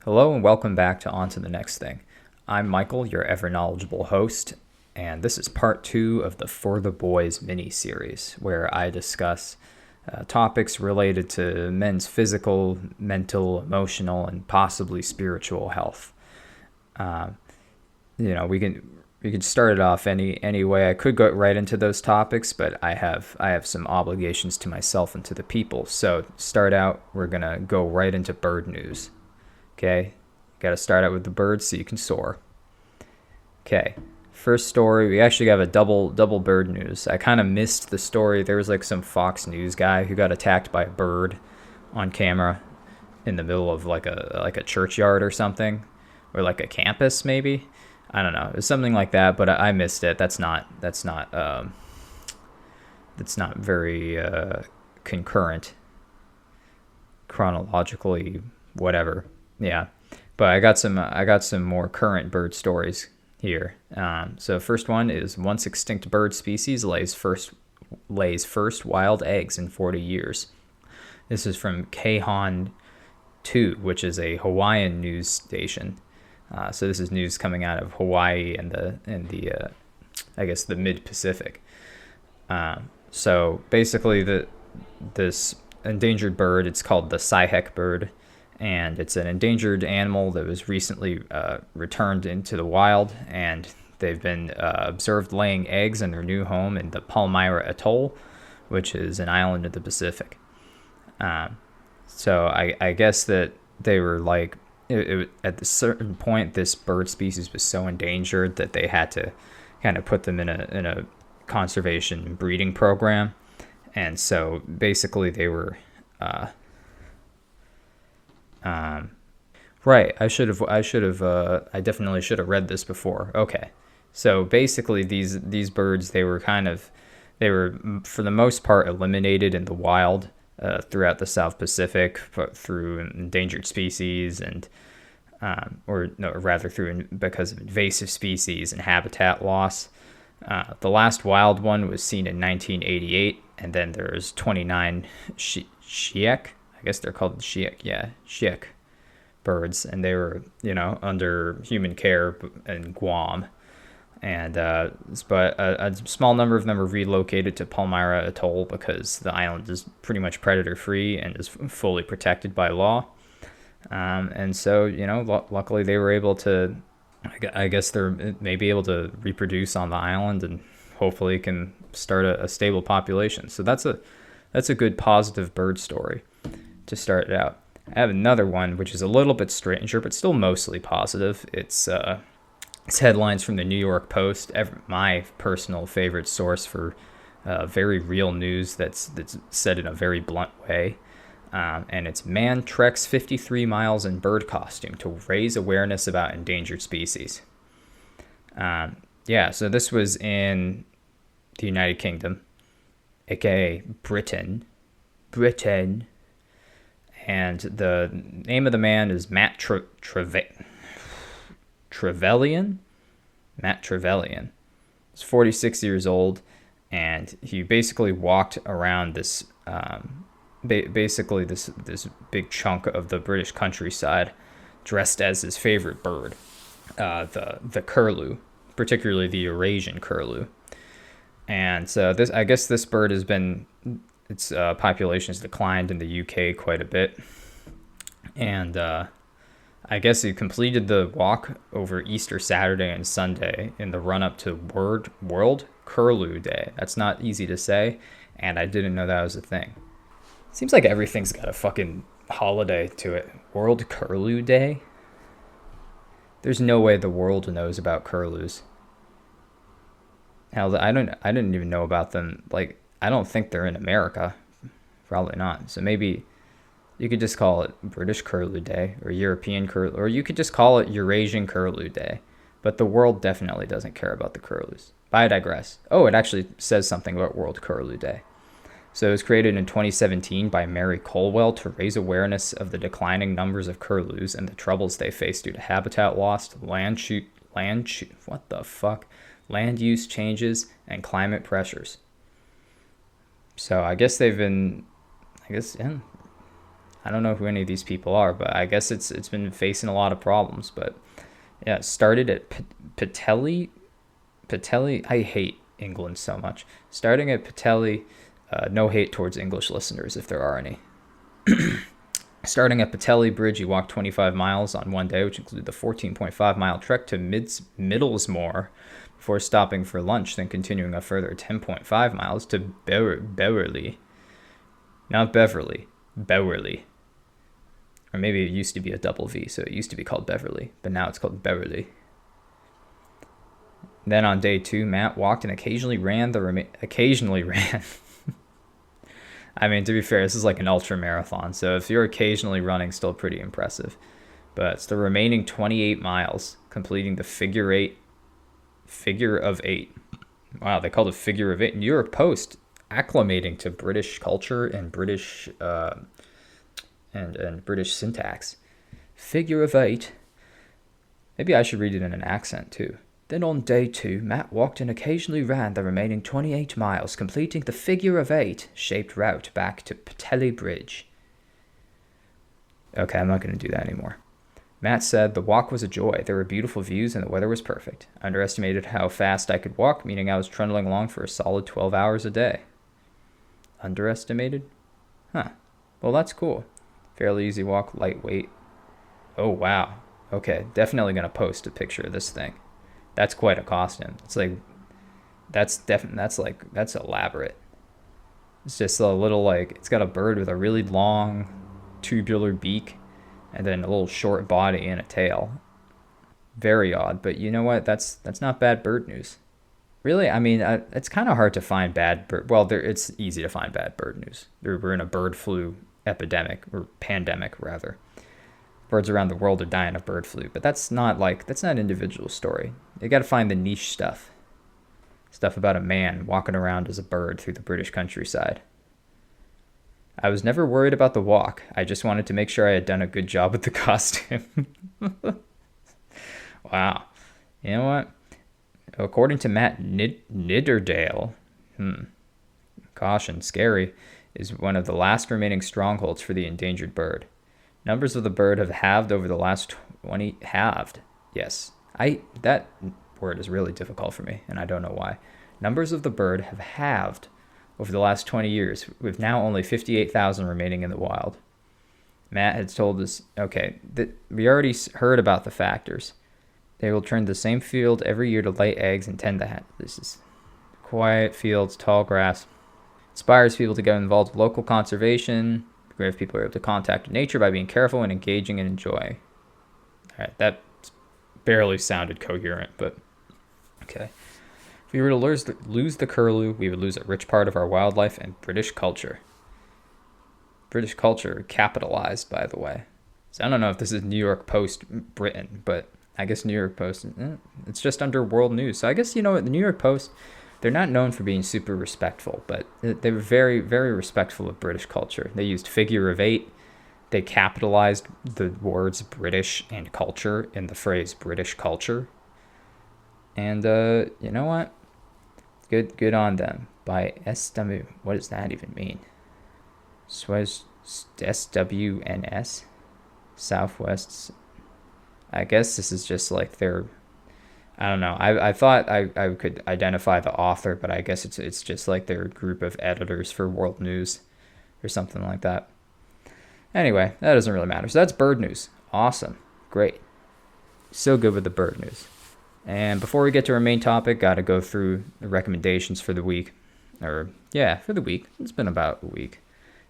Hello and welcome back to On to the Next Thing. I'm Michael, your ever knowledgeable host, and this is part 2 of the For the Boys mini-series, where I discuss topics related to men's physical, mental, emotional, and possibly spiritual health. Uh, we can start it off any way. I could go right into those topics, but I have some obligations to myself and to the people. So start out, we're gonna go right into bird news. Okay, got to start out with the birds so you can soar. Okay, first story. We actually have a double bird news. I kind of missed the story. There was like some Fox News guy who got attacked by a bird on camera in the middle of like a churchyard or something, or like a campus maybe. I don't know. It was something like that, but I missed it. That's not very concurrent chronologically. Whatever. Yeah, but I got some more current bird stories here. So first one is once extinct bird species lays first wild eggs in 40 years. This is from Khan 2, which is a Hawaiian news station. So this is news coming out of Hawaii and the I guess the mid Pacific. So basically this endangered bird, it's called the Sihek bird, and it's an endangered animal that was recently returned into the wild, and they've been observed laying eggs in their new home in the Palmyra Atoll, which is an island of the Pacific. So I guess that they were like, at a certain point, this bird species was so endangered that they had to kind of put them in a conservation breeding program, and so basically they were. Right. I definitely should have read this before. Okay. So basically these birds, they were for the most part eliminated in the wild throughout the South Pacific through endangered species because of invasive species and habitat loss. The last wild one was seen in 1988, and then there's 29 Shiek. I guess they're called Shiek. Yeah, Shiek birds, and they were, under human care in Guam. And but a small number of them were relocated to Palmyra Atoll because the island is pretty much predator free and is fully protected by law. And so, luckily they were able to, I guess they're maybe able to reproduce on the island and hopefully can start a stable population. So that's a good positive bird story to start it out. I have another one which is a little bit stranger, but still mostly positive. It's headlines from the New York Post, my personal favorite source for very real news that's said in a very blunt way. And it's man treks 53 miles in bird costume to raise awareness about endangered species. So this was in the United Kingdom, aka Britain. And the name of the man is Matt Trevelyan. Matt Trevelyan. He's 46 years old, and he basically walked around this this big chunk of the British countryside dressed as his favorite bird, the curlew, particularly the Eurasian curlew. And so this bird has been, its population has declined in the UK quite a bit, and I guess he completed the walk over Easter Saturday and Sunday in the run-up to World Curlew Day. That's not easy to say, and I didn't know that was a thing. Seems like everything's got a fucking holiday to it. World Curlew Day? There's no way the world knows about curlews. Hell, I didn't even know about them. Like, I don't think they're in America. Probably not. So maybe you could just call it British Curlew Day or European Curlew, or you could just call it Eurasian Curlew Day. But the world definitely doesn't care about the curlews. But I digress. Oh, it actually says something about World Curlew Day. So it was created in 2017 by Mary Colwell to raise awareness of the declining numbers of curlews and the troubles they face due to habitat loss, land use changes, and climate pressures. So I guess I don't know who any of these people are, but I guess it's been facing a lot of problems. But yeah, it started at Patelli. Patelli. I hate England so much. Starting at Patelli. No hate towards English listeners if there are any. Starting at Patelli Bridge, you walk 25 miles on one day, which included the 14.5-mile trek to Middlesmore before stopping for lunch, then continuing a further 10.5 miles to Beverly. Not Beverly, Beverly. Or maybe it used to be a double V, so it used to be called Beverly, but now it's called Beverly. Then on day 2, Matt walked and occasionally ran. I mean, to be fair, this is like an ultra marathon, so if you're occasionally running, still pretty impressive. But it's the remaining 28 miles, completing the figure of eight. Wow, they called it figure of eight. New York Post acclimating to British culture and British and British syntax. Figure of eight. Maybe I should read it in an accent too. Then on day 2, Matt walked and occasionally ran the remaining 28 miles, completing the figure of eight shaped route back to Patelli Bridge. Okay, I'm not going to do that anymore. Matt said the walk was a joy. There were beautiful views and the weather was perfect. I underestimated how fast I could walk, meaning I was trundling along for a solid 12 hours a day. Underestimated? Huh. Well, that's cool. Fairly easy walk, lightweight. Oh, wow. Okay, definitely going to post a picture of this thing. That's quite a costume. It's like, that's elaborate. It's just a little like, it's got a bird with a really long tubular beak and then a little short body and a tail. Very odd, but you know what? That's not bad bird news. Really, I mean, it's kind of hard to find bad bird. Well, it's easy to find bad bird news. We're in a bird flu epidemic, or pandemic rather. Birds around the world are dying of bird flu, but that's not an individual story. You got to find the niche stuff. Stuff about a man walking around as a bird through the British countryside. I was never worried about the walk. I just wanted to make sure I had done a good job with the costume. Wow. You know what? According to Matt Nidderdale, caution, scary, is one of the last remaining strongholds for the endangered bird. Numbers of the bird have halved over the last 20... Halved. Yes. That word is really difficult for me, and I don't know why. Numbers of the bird have halved over the last 20 years, with now only 58,000 remaining in the wild. Matt had told us, that we already heard about the factors. They will turn the same field every year to lay eggs and tend the This is quiet fields, tall grass. Inspires people to get involved with local conservation. Great if people are able to contact nature by being careful and engaging and enjoy. All right, that barely sounded coherent, but okay. If we were to lose the curlew, we would lose a rich part of our wildlife and British culture. British culture capitalized, by the way. So I don't know if this is New York Post Britain, but I guess New York Post, it's just under world news. So I guess, you know what, the New York Post, they're not known for being super respectful, but they were very, very respectful of British culture. They used figure of eight. They capitalized the words British and culture in the phrase British culture. And you know what? Good on them. By SW, what does that even mean? SWNS? Southwest. I guess this is just like their... I don't know. I thought I could identify the author, but I guess it's just like their group of editors for world news or something like that. Anyway, that doesn't really matter. So that's bird news. Awesome. Great. So good with the bird news. And before we get to our main topic, got to go through the recommendations for the week. For the week. It's been about a week.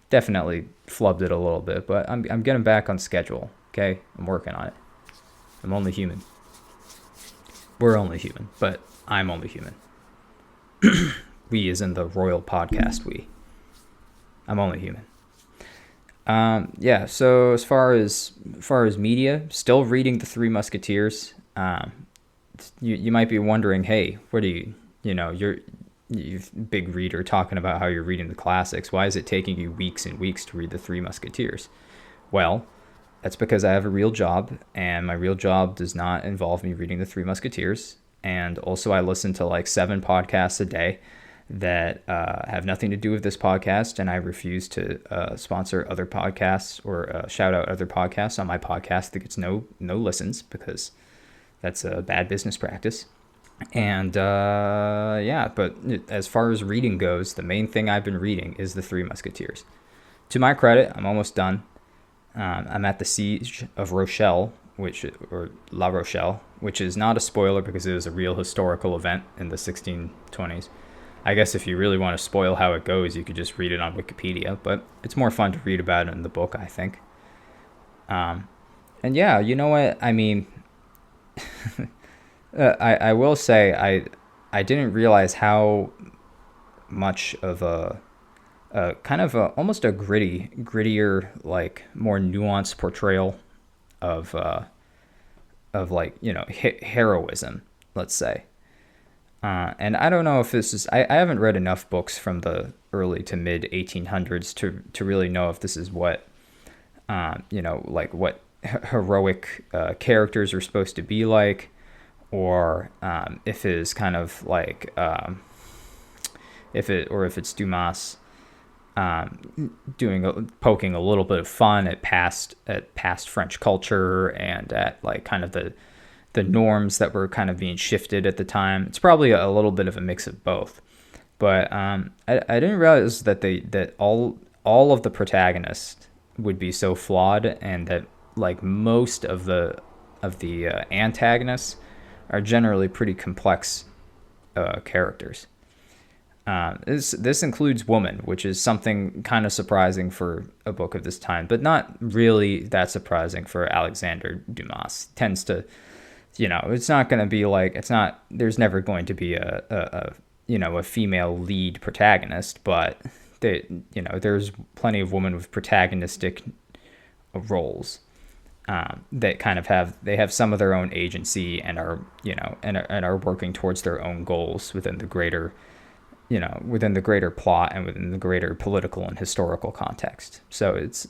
Definitely flubbed it a little bit, but I'm getting back on schedule. Okay? I'm working on it. I'm only human. We're only human, but I'm only human. We is in the royal podcast we. I'm only human. So as far as media, still reading The Three Musketeers. You might be wondering, hey, what are you're big reader talking about how you're reading the classics. Why is it taking you weeks and weeks to read The Three Musketeers? Well, that's because I have a real job, and my real job does not involve me reading The Three Musketeers. And also I listen to like 7 podcasts a day that have nothing to do with this podcast, and I refuse to sponsor other podcasts or shout out other podcasts on my podcast that gets no listens, because that's a bad business practice. And yeah, but as far as reading goes, the main thing I've been reading is The Three Musketeers. To my credit, I'm almost done. I'm at the Siege of Rochelle, or La Rochelle, which is not a spoiler because it was a real historical event in the 1620s. I guess if you really want to spoil how it goes, you could just read it on Wikipedia, but it's more fun to read about it in the book, I think. And yeah, you know what? I mean, I will say I didn't realize how much of a kind of almost a grittier, like more nuanced portrayal of like, you know, heroism, let's say. And I don't know if this is, I haven't read enough books from the early to mid 1800s to really know if this is what, you know, like what heroic characters are supposed to be like, or if it is kind of like, if it's Dumas poking a little bit of fun at past French culture and at like kind of the norms that were kind of being shifted at the time. It's probably a little bit of a mix of both. But I didn't realize that all of the protagonists would be so flawed, and that like most of the antagonists are generally pretty complex characters. This includes women, which is something kind of surprising for a book of this time, but not really that surprising for Alexander Dumas. Tends to, you know, it's not going to be like, there's never going to be a you know, a female lead protagonist, but you know, there's plenty of women with protagonistic roles that kind of have some of their own agency and are, you know, and are working towards their own goals within the greater, you know, within the greater plot and within the greater political and historical context. So it's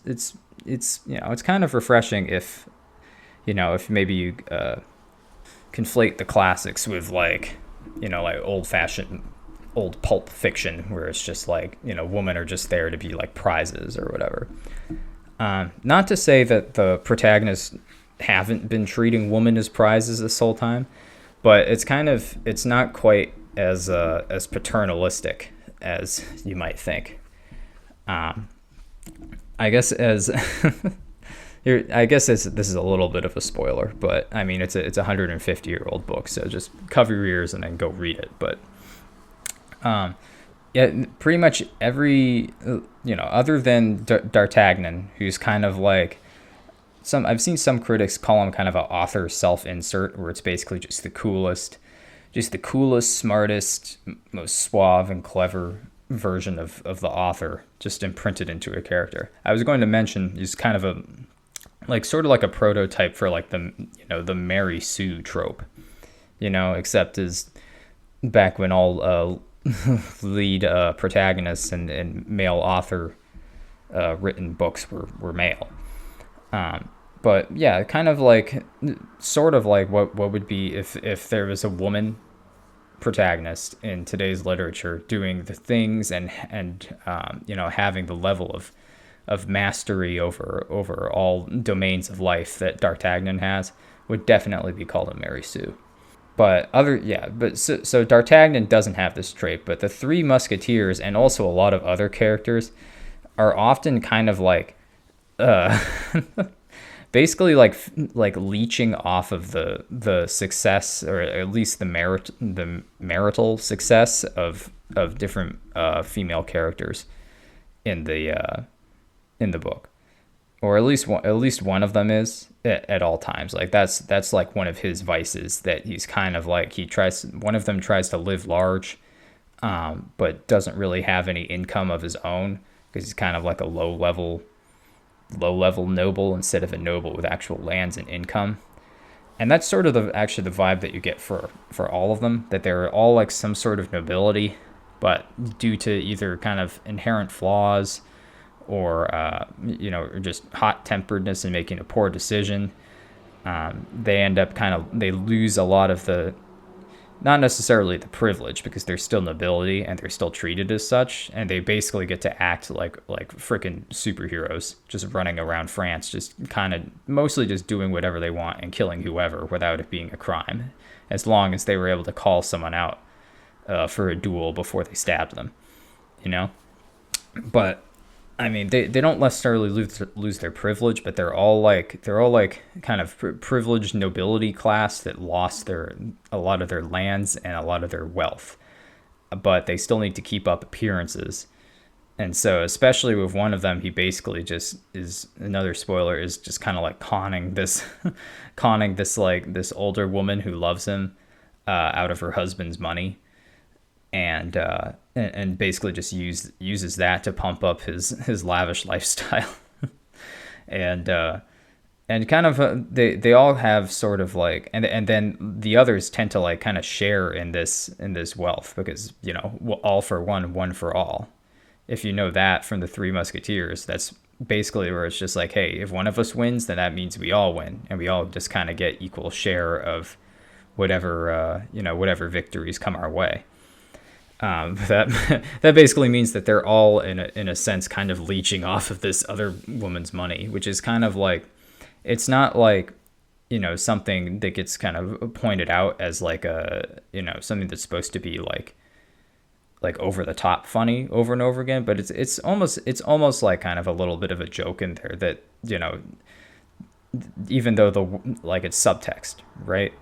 you know, it's kind of refreshing if, you know, if maybe you conflate the classics with like, you know, like old pulp fiction where it's just like, you know, women are just there to be like prizes or whatever. Not to say that the protagonists haven't been treating women as prizes this whole time, but it's not quite as paternalistic as you might think. I guess this is a little bit of a spoiler, but I mean it's a 150-year-old book, so just cover your ears and then go read it. But yeah, pretty much every, you know, other than D'Artagnan, who's kind of like I've seen some critics call him kind of an author self-insert, where it's basically just the coolest, smartest, most suave and clever version of the author just imprinted into a character. I was going to mention he's kind of a like sort of like a prototype for like the, you know, the Mary Sue trope, you know, except as back when all lead protagonists and male author written books were male. But yeah, kind of like sort of like what would be if there was a woman protagonist in today's literature doing the things and you know, having the level of mastery over all domains of life that D'Artagnan has, would definitely be called a Mary Sue. But so D'Artagnan doesn't have this trait, but the Three Musketeers and also a lot of other characters are often kind of like basically like leeching off of the success, or at least the marital success of different female characters in the book, or at least one of them is at all times. Like that's like one of his vices, that he's kind of like one of them tries to live large, but doesn't really have any income of his own, because he's kind of like a low level noble instead of a noble with actual lands and income. And that's sort of the vibe that you get for all of them, that they're all like some sort of nobility, but due to either kind of inherent flaws or you know, or just hot-temperedness and making a poor decision, they end up they lose a lot of the not necessarily the privilege, because they're still nobility and they're still treated as such, and they basically get to act like freaking superheroes, just running around France, just kind of mostly just doing whatever they want and killing whoever without it being a crime, as long as they were able to call someone out for a duel before they stabbed them, you know. But I mean, they don't necessarily lose their privilege, but they're all like kind of privileged nobility class that lost a lot of their lands and a lot of their wealth, but they still need to keep up appearances. And so, especially with one of them, he basically just is, another spoiler, is just kind of like conning this, conning this older woman who loves him out of her husband's money, and basically just uses that to pump up his lavish lifestyle. and kind of they all have sort of like, and then the others tend to like kind of share in this wealth, because, you know, all for one, one for all. If you know that from the Three Musketeers, that's basically where it's just like, hey, if one of us wins, then that means we all win, and we all just kind of get equal share of whatever victories come our way. That basically means that they're all in a sense kind of leeching off of this other woman's money, which is kind of like, it's not like, you know, something that gets kind of pointed out as like something that's supposed to be like over the top funny over and over again, but it's almost like kind of a little bit of a joke in there that, you know, even though it's subtext, right?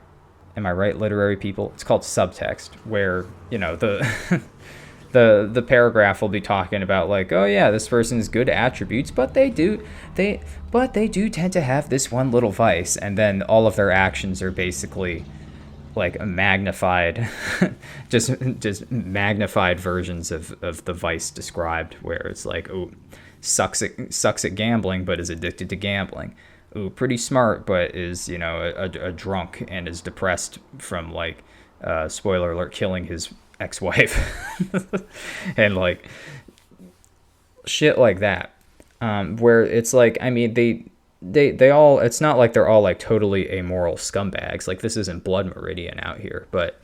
Am I right, literary people? It's called subtext, where, you know, the paragraph will be talking about like, oh yeah, this person's good attributes, but they do tend to have this one little vice, and then all of their actions are basically like magnified, just magnified versions of the vice described, where it's like, oh, sucks at gambling, but is addicted to gambling. Ooh, pretty smart, but is, you know, a drunk and is depressed from, like, spoiler alert, killing his ex-wife. And, like, shit like that. Where it's like, I mean, they all, it's not like they're all, like, totally amoral scumbags. Like, this isn't Blood Meridian out here, but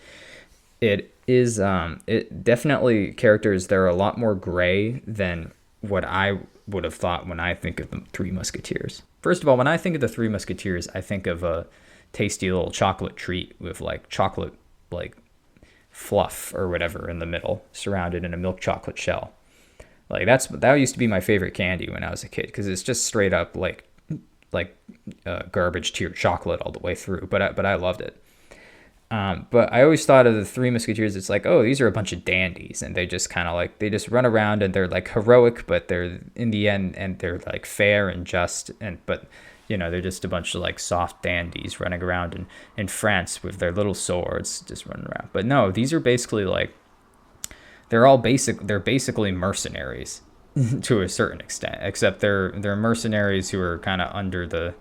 it is, it definitely characters that are a lot more gray than what I would have thought when I think of the Three Musketeers. First of all, when I think of the Three Musketeers, I think of a tasty little chocolate treat with like chocolate like fluff or whatever in the middle, surrounded in a milk chocolate shell. Like that used to be my favorite candy when I was a kid, because it's just straight up like garbage tier chocolate all the way through. But I loved it. But I always thought of the Three Musketeers, it's like, oh, these are a bunch of dandies, and they just kind of like, they just run around and they're like heroic, but they're in the end, and they're like fair and just, but you know, they're just a bunch of like soft dandies running around in France with their little swords just running around. But no, these are basically like, they're basically mercenaries to a certain extent, except they're mercenaries who are kind of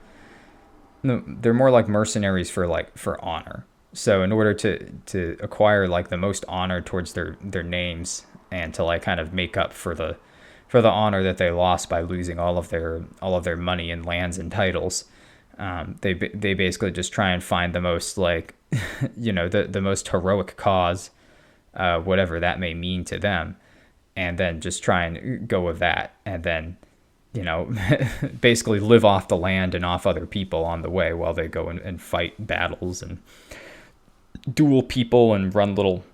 they're more like mercenaries for honor. So in order to acquire like the most honor towards their names, and to like kind of make up for the honor that they lost by losing all of their money and lands and titles, they basically just try and find the most like you know, the most heroic cause, whatever that may mean to them, and then just try and go with that, and then, you know, basically live off the land and off other people on the way while they go and fight battles and duel people and run little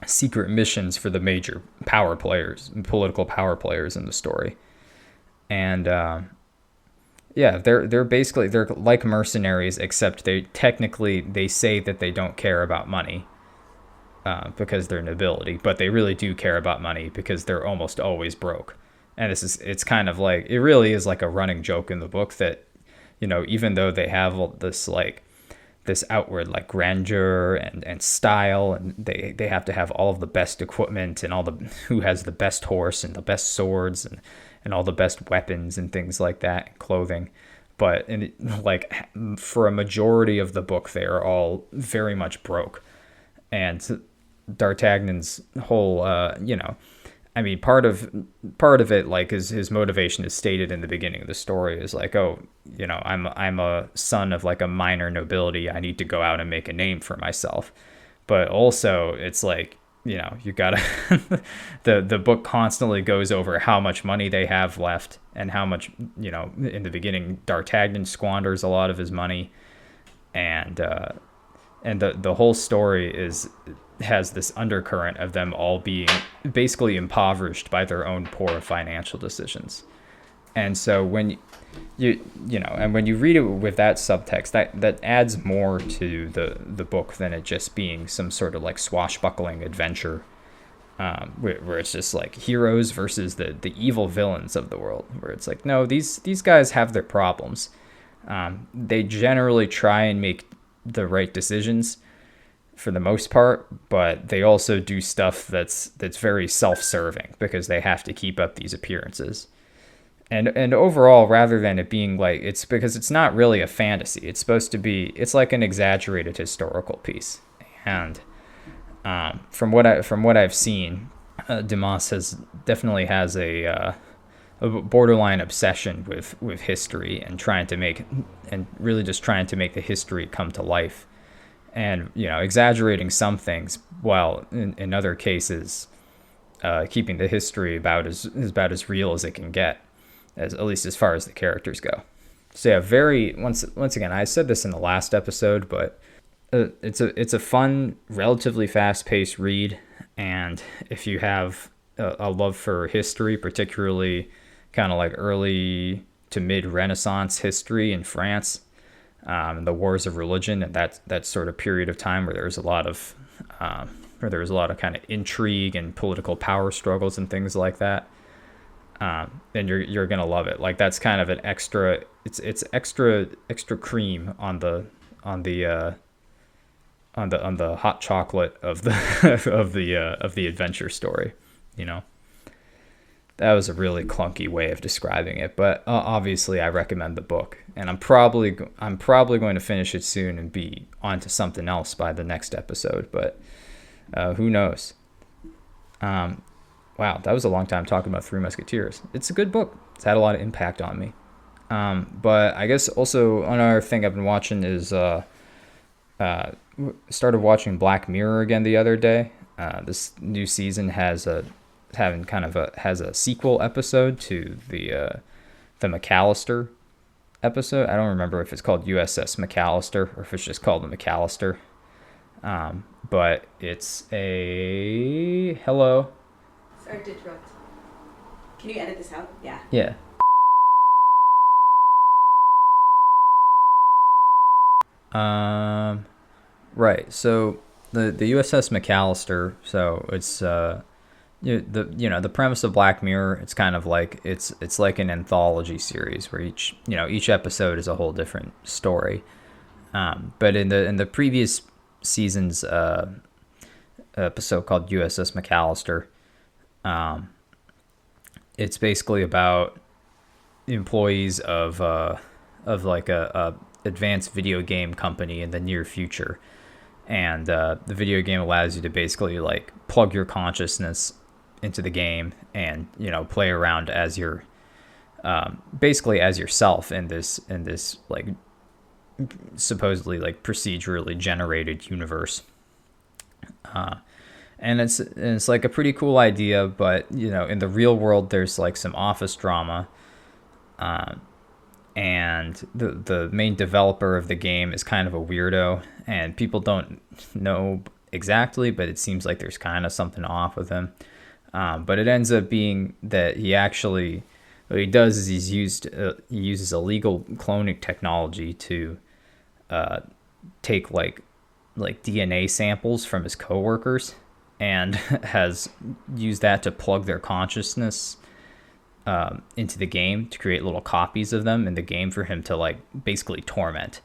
secret missions for the major political power players in the story. And yeah, they're basically, they're like mercenaries, except they say that they don't care about money because they're nobility, but they really do care about money because they're almost always broke. And it's kind of like, it really is like a running joke in the book that, you know, even though they have this outward like grandeur and style, and they have to have all of the best equipment and who has the best horse and the best swords and all the best weapons and things like that, and clothing. But like for a majority of the book, they are all very much broke. And D'Artagnan's whole, you know, I mean, part of it, like his motivation is stated in the beginning of the story, is like, oh, you know, I'm a son of like a minor nobility. I need to go out and make a name for myself. but also it's like, you gotta the book constantly goes over how much money they have left, and how much, in the beginning D'Artagnan squanders a lot of his money, and the whole story has this undercurrent of them all being basically impoverished by their own poor financial decisions. And so when and when you read it with that subtext, that adds more to the book than it just being some sort of like swashbuckling adventure, where it's just like heroes versus the evil villains of the world, where it's like, no, these guys have their problems. They generally try and make the right decisions for the most part, but they also do stuff that's very self-serving because they have to keep up these appearances. And overall, rather than it being like, it's because it's not really a fantasy. It's supposed to be, it's like an exaggerated historical piece. And from what I've seen, Dumas definitely has a borderline obsession with history, and really just trying to make the history come to life, and exaggerating some things, while in other cases keeping the history about as real as it can get, at least as far as the characters go. So yeah, once again, I said this in the last episode, but it's a fun, relatively fast-paced read, and if you have a love for history, particularly kind of like early to mid-Renaissance history in France, the wars of religion, and that sort of period of time where there was a lot of kind of intrigue and political power struggles and things like that, then you're gonna love it. Like, that's kind of an extra. It's extra cream on the hot chocolate of the of the adventure story. That was a really clunky way of describing it, but obviously I recommend the book, and I'm probably going to finish it soon and be on to something else by the next episode. But who knows? Wow, that was a long time talking about Three Musketeers. It's a good book. It's had a lot of impact on me. But I guess also another thing I've been watching is started watching Black Mirror again the other day. This new season has a sequel episode to the McAllister episode. I don't remember if it's called USS McAllister or if it's just called the McAllister. But it's a hello. Sorry to interrupt. Can you edit this out? Yeah. Yeah. Right. So the USS McAllister. So it's the premise of Black Mirror. It's kind of like it's like an anthology series where each episode is a whole different story. But in the previous season's episode called USS McAllister, it's basically about employees of like a advanced video game company in the near future, and the video game allows you to basically like plug your consciousness into the game and play around as your basically as yourself in this like supposedly like procedurally generated universe. And it's like a pretty cool idea, but in the real world there's like some office drama, and the main developer of the game is kind of a weirdo, and people don't know exactly, but it seems like there's kind of something off with him. But it ends up being that what he does is he uses illegal cloning technology to take like DNA samples from his coworkers, and has used that to plug their consciousness into the game to create little copies of them in the game for him to like basically torment,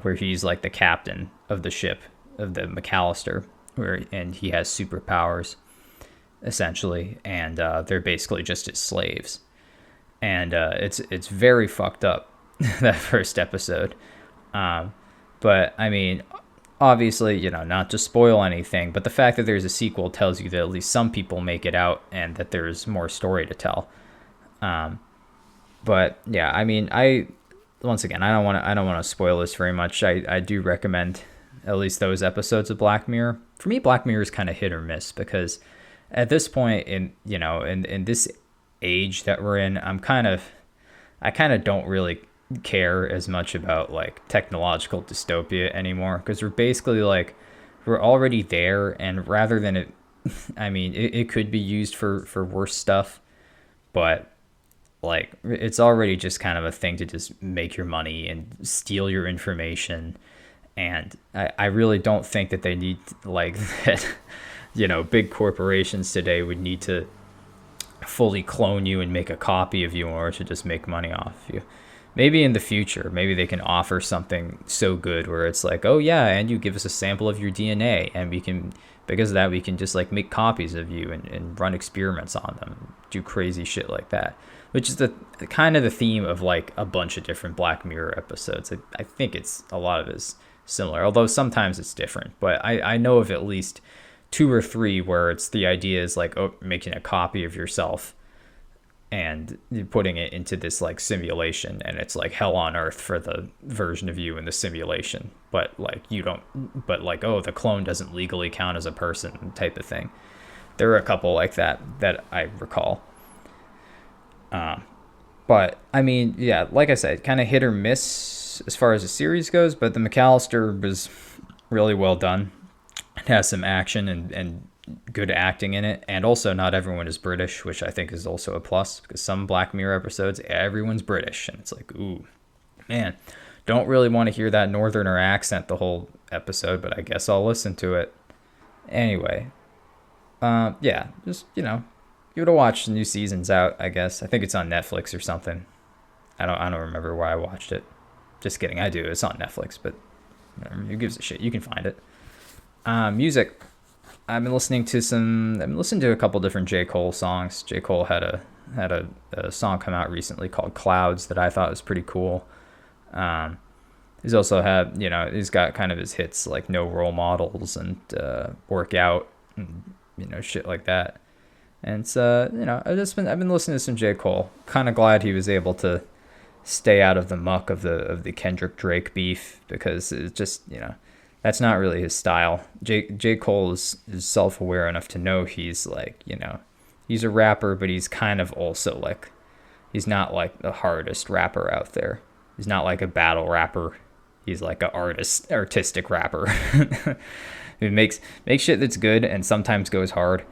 where he's like the captain of the ship of the McAllister, and he has superpowers essentially, and they're basically just his slaves, and it's very fucked up that first episode. But I mean, obviously, not to spoil anything, but the fact that there's a sequel tells you that at least some people make it out and that there's more story to tell. But yeah, I mean, once again, I don't want to spoil this very much. I do recommend at least those episodes of Black Mirror. For me, Black Mirror is kind of hit or miss because at this point in this age that we're in, I kind of don't really care as much about like technological dystopia anymore because we're basically like we're already there, and rather than it, I mean, it could be used for worse stuff, but like it's already just kind of a thing to just make your money and steal your information. And I really don't think that they need like that, big corporations today would need to fully clone you and make a copy of you in order to just make money off you. Maybe in the future, maybe they can offer something so good where it's like, oh yeah, and you give us a sample of your DNA, and we can, because of that, we can just like make copies of you and run experiments on them, do crazy shit like that. Which is the kind of the theme of like a bunch of different Black Mirror episodes. I think it's a lot of it is similar, although sometimes it's different. But I know of at least 2 or 3 where it's the idea is like, oh, making a copy of yourself and putting it into this like simulation, and it's like hell on earth for the version of you in the simulation, but like you don't, but like, oh, the clone doesn't legally count as a person type of thing. There are a couple like that I recall. But I mean, yeah, like I said, kind of hit or miss as far as the series goes, but the McAllister was really well done. It has some action and good acting in it, and also not everyone is British, which I think is also a plus, because some Black Mirror episodes everyone's British, and it's like, ooh, man, don't really want to hear that northerner accent the whole episode, but I guess I'll listen to it anyway. Yeah, just give it a watch. The new season's out, I guess. I think it's on Netflix or something. I don't remember where I watched it. Just kidding, I do. It's on Netflix, but who gives a shit? You can find it. Music. I've been listening to a couple different J. Cole songs. J. Cole had a song come out recently called Clouds that I thought was pretty cool. He's also had, he's got kind of his hits like No Role Models and Workout and, shit like that. And it's, I've been listening to some J. Cole. Kind of glad he was able to stay out of the muck of the Kendrick Drake beef, because it's just, that's not really his style. J. Cole is self-aware enough to know he's like, he's a rapper, but he's kind of also like, he's not like the hardest rapper out there. He's not like a battle rapper. He's like an artistic rapper who makes shit that's good and sometimes goes hard,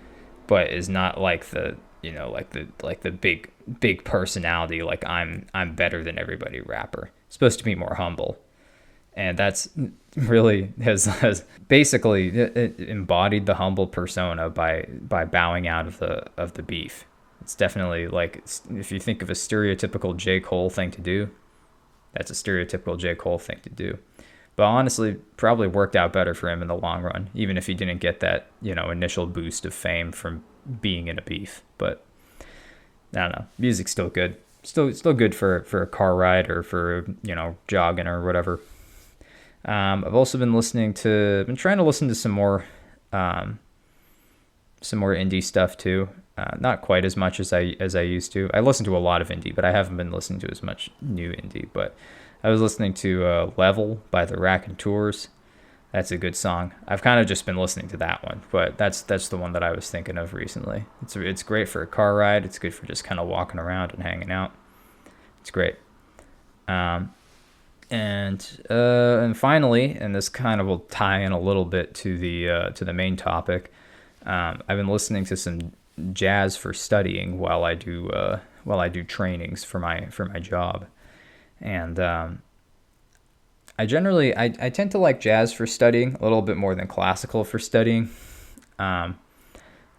but is not like the, like the big personality, like I'm better than everybody rapper. It's supposed to be more humble. And that's really has basically embodied the humble persona by bowing out of the beef. It's definitely like, if you think of a stereotypical J. Cole thing to do, that's a stereotypical J. Cole thing to do. But honestly, probably worked out better for him in the long run, even if he didn't get that, initial boost of fame from being in a beef. But I don't know, music's still good. Still good for a car ride or for, jogging or whatever. I've also been trying to listen to some more indie stuff too. Not quite as much as I used to. I listen to a lot of indie, but I haven't been listening to as much new indie. But I was listening to Level by the Raconteurs. That's a good song. I've kind of just been listening to that one, but that's the one that I was thinking of recently. It's great for a car ride. It's good for just kind of walking around and hanging out. It's great. And finally, and this kind of will tie in a little bit to the main topic. I've been listening to some jazz for studying while I do trainings for my job, and I tend to like jazz for studying a little bit more than classical for studying,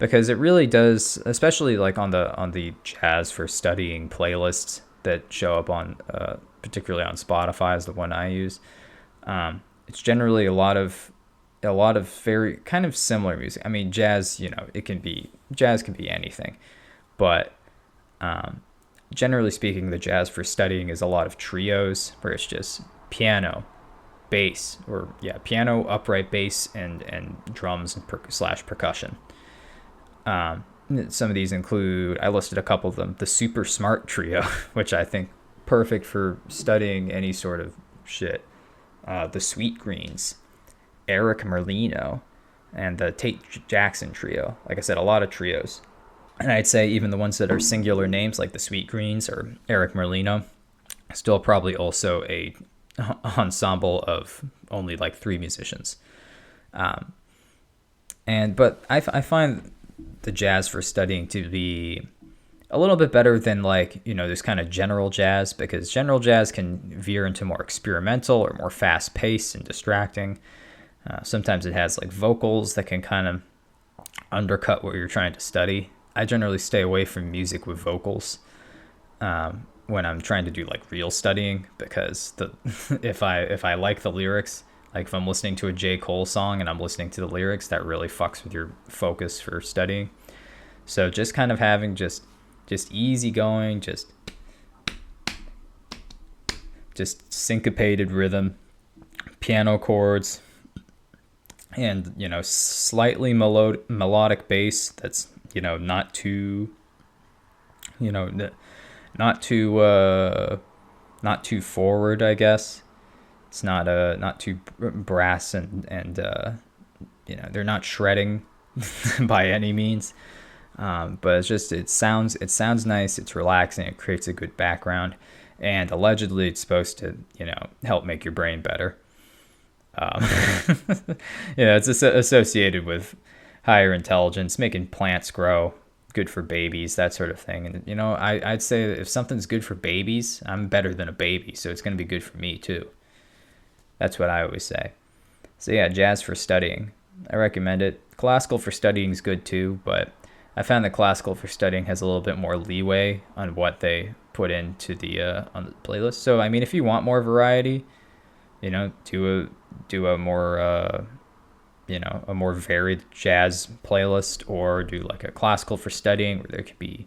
because it really does, especially like on the jazz for studying playlists that show up on particularly on Spotify is the one I use. It's generally a lot of very kind of similar music. I mean, jazz, jazz can be anything, but generally speaking, the jazz for studying is a lot of trios where it's just piano, bass, piano, upright bass, and drums and percussion. Some of these include, I listed a couple of them, the Super Smart Trio, which I think perfect for studying any sort of shit. The Sweet Greens, Eric Merlino and the Tate Jackson trio. Like I said, a lot of trios. And I'd say even the ones that are singular names, like the Sweet Greens or Eric Merlino, still probably also a ensemble of only like 3 musicians. But I find the jazz for studying to be a little bit better than like, this kind of general jazz, because general jazz can veer into more experimental or more fast paced and distracting. Sometimes it has like vocals that can kind of undercut what you're trying to study. I generally stay away from music with vocals when I'm trying to do like real studying, because if I like the lyrics, like if I'm listening to a J. Cole song and I'm listening to the lyrics, that really fucks with your focus for studying. So just kind of having just easy going, just syncopated rhythm, piano chords, and slightly melodic bass that's not too not too forward, I guess. It's not too brass, and they're not shredding by any means. But it sounds nice. It's relaxing. It creates a good background, and allegedly it's supposed to help make your brain better. It's associated with higher intelligence, making plants grow, good for babies, that sort of thing. And I'd say that if something's good for babies, I'm better than a baby, so it's going to be good for me too. That's what I always say. So yeah, jazz for studying, I recommend it. Classical for studying is good too, but I found that classical for studying has a little bit more leeway on what they put into the on the playlist. So I mean, if you want more variety, do a more a more varied jazz playlist, or do like a classical for studying where there could be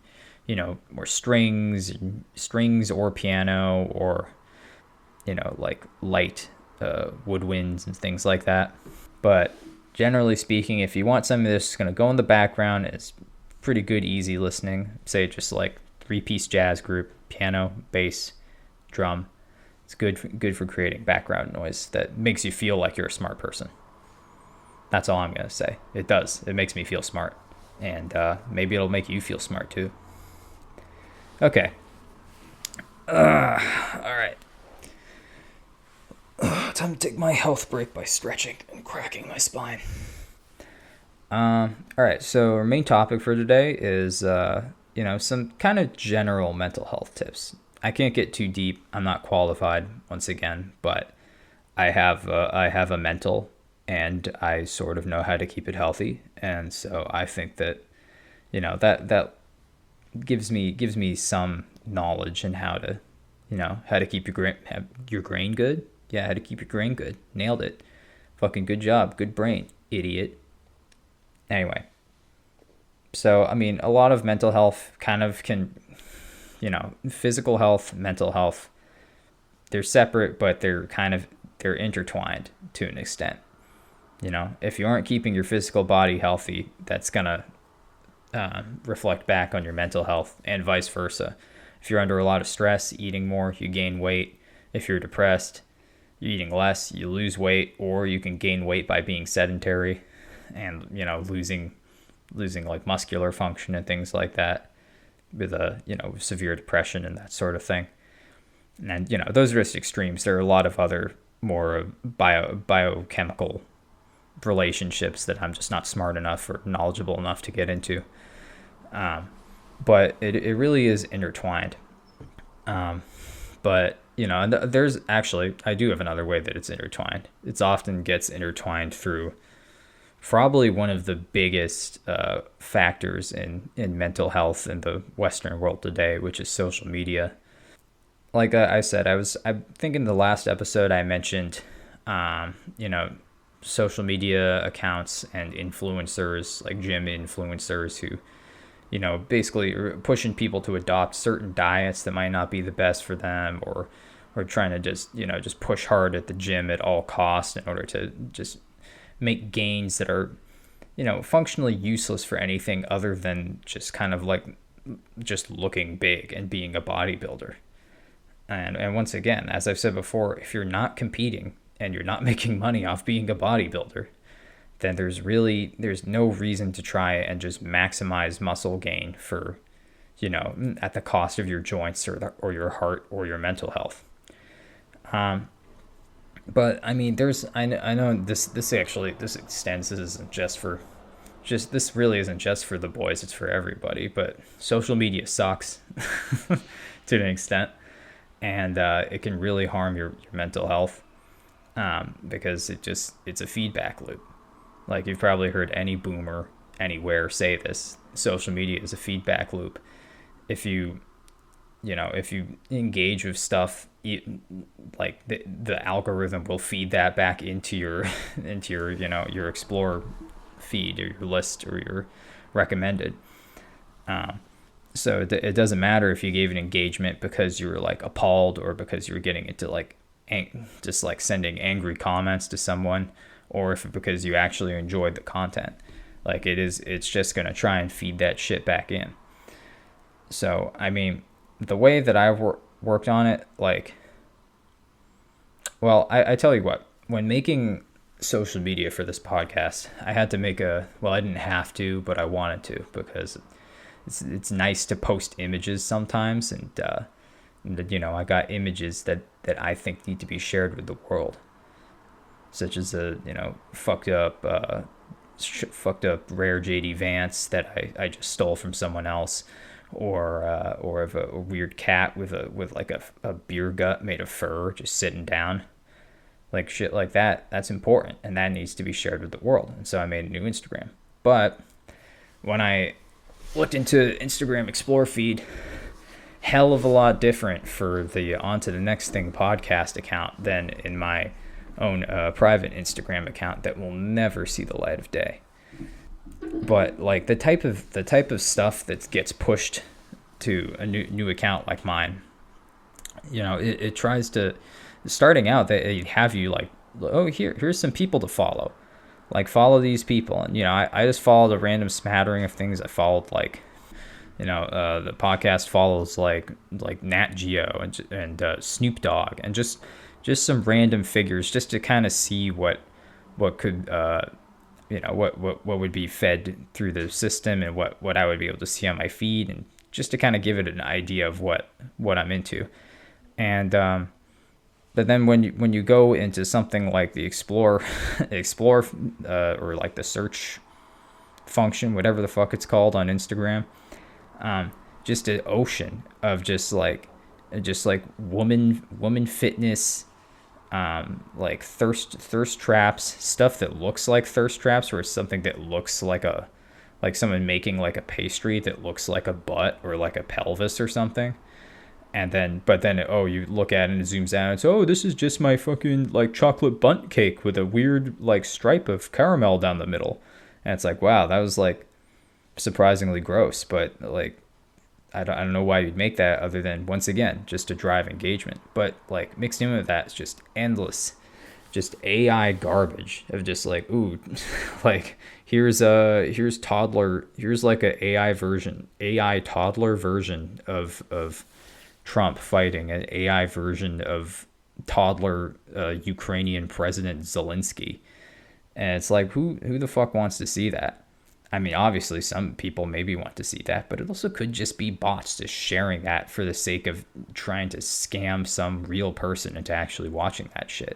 more strings or piano, or like light woodwinds and things like that. But generally speaking, if you want something that's going to go in the background, it's pretty good, easy listening. Say just like 3-piece jazz group, piano, bass, drum. It's good for creating background noise that makes you feel like you're a smart person. That's all I'm going to say. It does. It makes me feel smart. And maybe it'll make you feel smart too. Okay. All right. Time to take my health break by stretching and cracking my spine. All right. So our main topic for today is, some kind of general mental health tips. I can't get too deep. I'm not qualified once again, but I have a mental, and I sort of know how to keep it healthy. And so I think that, that gives me some knowledge in how to keep your brain good. Yeah, how to keep your brain good. Nailed it. Fucking good job. Good brain, idiot. Anyway. So, I mean, a lot of mental health kind of can, physical health, mental health, they're separate, but they're intertwined to an extent. If you aren't keeping your physical body healthy, that's going to reflect back on your mental health, and vice versa. If you're under a lot of stress, eating more, you gain weight. If you're depressed, you're eating less, you lose weight, or you can gain weight by being sedentary and, losing like muscular function and things like that, with severe depression and that sort of thing. And, those are just extremes. There are a lot of other more biochemical relationships that I'm just not smart enough or knowledgeable enough to get into. But it really is intertwined. But, and there's actually, I do have another way that it's intertwined. It often gets intertwined through probably one of the biggest factors in mental health in the Western world today, which is social media. Like I said, I think in the last episode I mentioned, social media accounts and influencers, like gym influencers who, basically pushing people to adopt certain diets that might not be the best for them, or trying to just push hard at the gym at all costs in order to just make gains that are, functionally useless for anything other than just kind of like just looking big and being a bodybuilder. And once again, as I've said before, if you're not competing and you're not making money off being a bodybuilder, then there's no reason to try and just maximize muscle gain for, at the cost of your joints or your heart or your mental health. But I mean, I know this actually this extends. This isn't just for this really isn't just for the boys. It's for everybody. But social media sucks to an extent, and it can really harm your mental health, because it's a feedback loop. Like, you've probably heard any boomer anywhere say this. Social media is a feedback loop. If you engage with stuff, like the algorithm will feed that back into your your Explore feed or your list or your recommended. So it doesn't matter if you gave an engagement because you were like appalled, or because you were getting into like just like sending angry comments to someone, or if because you actually enjoyed the content. Like, it's just going to try and feed that shit back in. So, I mean, the way that I've worked on it, like, well, I tell you what, when making social media for this podcast, I had to make I didn't have to, but I wanted to, because it's nice to post images sometimes, and I got images that I think need to be shared with the world, such as a fucked up rare JD Vance that I just stole from someone else, or of a weird cat with like a beer gut made of fur just sitting down. Like, shit like that, that's important, and that needs to be shared with the world. And so I made a new Instagram. But when I looked into Instagram Explore feed, hell of a lot different for the On to the Next Thing podcast account than in my own private Instagram account that will never see the light of day. But like the type of stuff that gets pushed to a new account like mine, it tries to, starting out, they have you like, oh, here's some people to follow, like, follow these people. And I just followed a random smattering of things. I followed like, the podcast follows like Nat Geo and Snoop Dogg, and just some random figures, just to kind of see what could what would be fed through the system, and what I would be able to see on my feed, and just to kind of give it an idea of what I'm into. And but then when you go into something like the explore or like the search function, whatever the fuck it's called on Instagram, just an ocean of just like woman fitness, like thirst traps, stuff that looks like thirst traps, or something that looks like someone making like a pastry that looks like a butt or like a pelvis or something. And then, you look at it and it zooms out, and it's, oh, this is just my fucking like chocolate bundt cake with a weird like stripe of caramel down the middle. And it's like, wow, that was like surprisingly gross. But like, I don't know why you'd make that, other than, once again, just to drive engagement. But like, mixed in with that is just endless, just AI garbage of just like, ooh, like, here's like a AI toddler version of Trump fighting an AI version of toddler Ukrainian President Zelensky. And it's like, who the fuck wants to see that? I mean, obviously some people maybe want to see that, but it also could just be bots just sharing that for the sake of trying to scam some real person into actually watching that shit.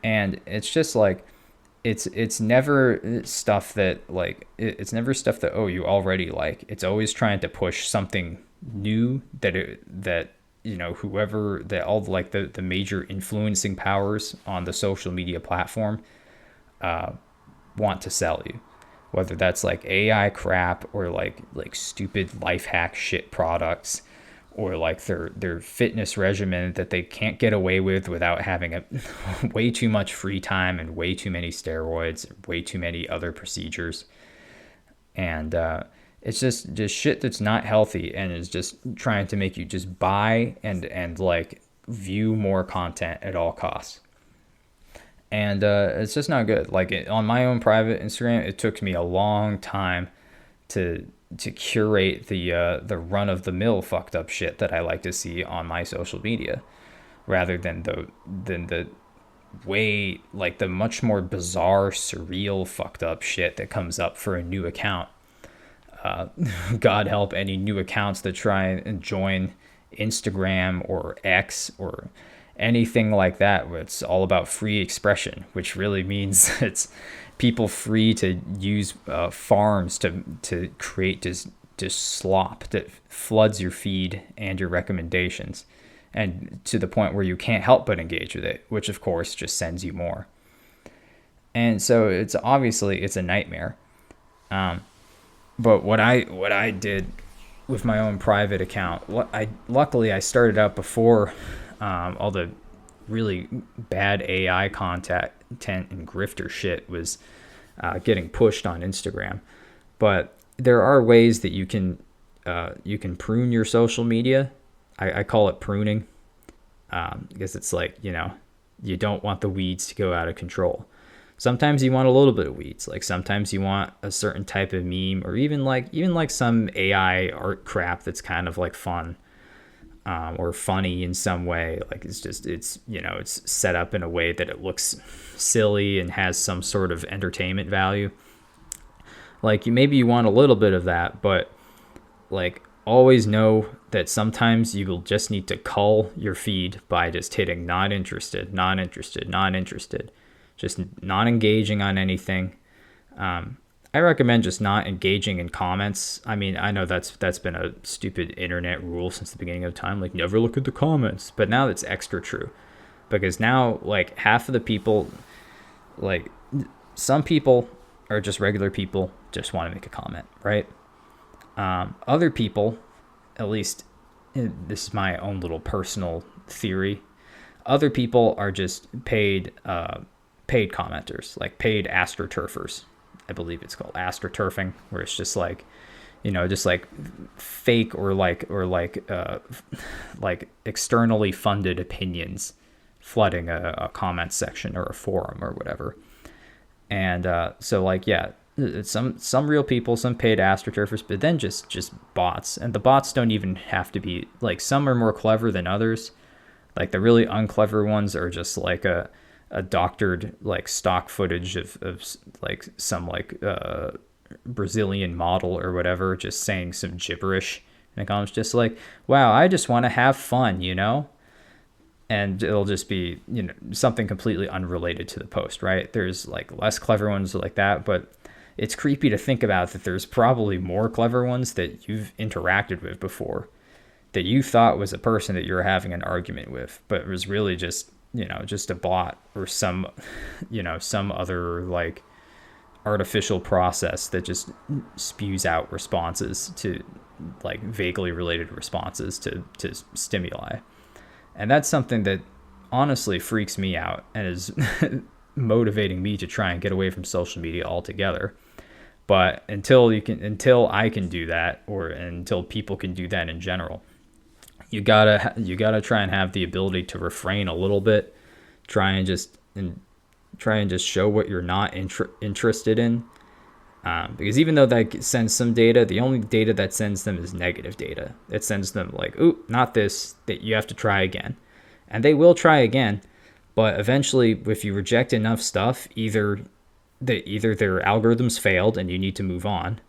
And it's just like, it's never stuff that like, it's never stuff that, oh, you already like. It's always trying to push something new that whoever, that all like the major influencing powers on the social media platform want to sell you, whether that's like AI crap, or like stupid life hack shit products, or like their fitness regimen that they can't get away with without having a way too much free time and way too many steroids, way too many other procedures. And it's just shit that's not healthy, and is just trying to make you just buy and like view more content at all costs. And it's just not good. Like, on my own private Instagram, it took me a long time to curate the run of the mill fucked up shit that I like to see on my social media, rather than the way like the much more bizarre, surreal, fucked up shit that comes up for a new account. God help any new accounts that try and join Instagram or X or anything like that, where it's all about free expression, which really means it's people free to use farms to create this slop that floods your feed and your recommendations, and to the point where you can't help but engage with it, which of course just sends you more. And so it's obviously it's a nightmare. But what I did with my own private account, luckily I started out before all the really bad AI content and grifter shit was getting pushed on Instagram. But there are ways that you can prune your social media. I call it pruning, because it's like, you don't want the weeds to go out of control. Sometimes you want a little bit of weeds. Like sometimes you want a certain type of meme, or even like some AI art crap that's kind of like fun, or funny in some way. Like it's set up in a way that it looks silly and has some sort of entertainment value. Like maybe you want a little bit of that, but like always know that sometimes you will just need to cull your feed by just hitting not interested, not interested, not interested, just not engaging on anything. I recommend just not engaging in comments. I mean, I know that's been a stupid internet rule since the beginning of time, like never look at the comments. But now it's extra true, because now like half of the people, like some people are just regular people, just want to make a comment, right? Other people, at least this is my own little personal theory, other people are just paid commenters, like paid astroturfers. I believe it's called astroturfing, where it's just like, just like fake or like externally funded opinions flooding a comment section or a forum or whatever. And so like, yeah, some real people, some paid astroturfers, but then just bots. And the bots don't even have to be like, some are more clever than others. Like the really unclever ones are just like a doctored like stock footage of like some like Brazilian model or whatever just saying some gibberish, and it comes just like, wow, I just want to have fun, and it'll just be something completely unrelated to the post, right? There's like less clever ones like that, but it's creepy to think about that there's probably more clever ones that you've interacted with before that you thought was a person that you were having an argument with, but it was really just just a bot or some other like artificial process that just spews out responses to like vaguely related responses to stimuli. And that's something that honestly freaks me out and is motivating me to try and get away from social media altogether. But until I can do that, or until people can do that in general, you gotta try and have the ability to refrain a little bit, try and just show what you're not interested in, because even though that sends some data, the only data that sends them is negative data. It sends them like, ooh, not this, that you have to try again, and they will try again, but eventually, if you reject enough stuff, either their algorithms failed and you need to move on,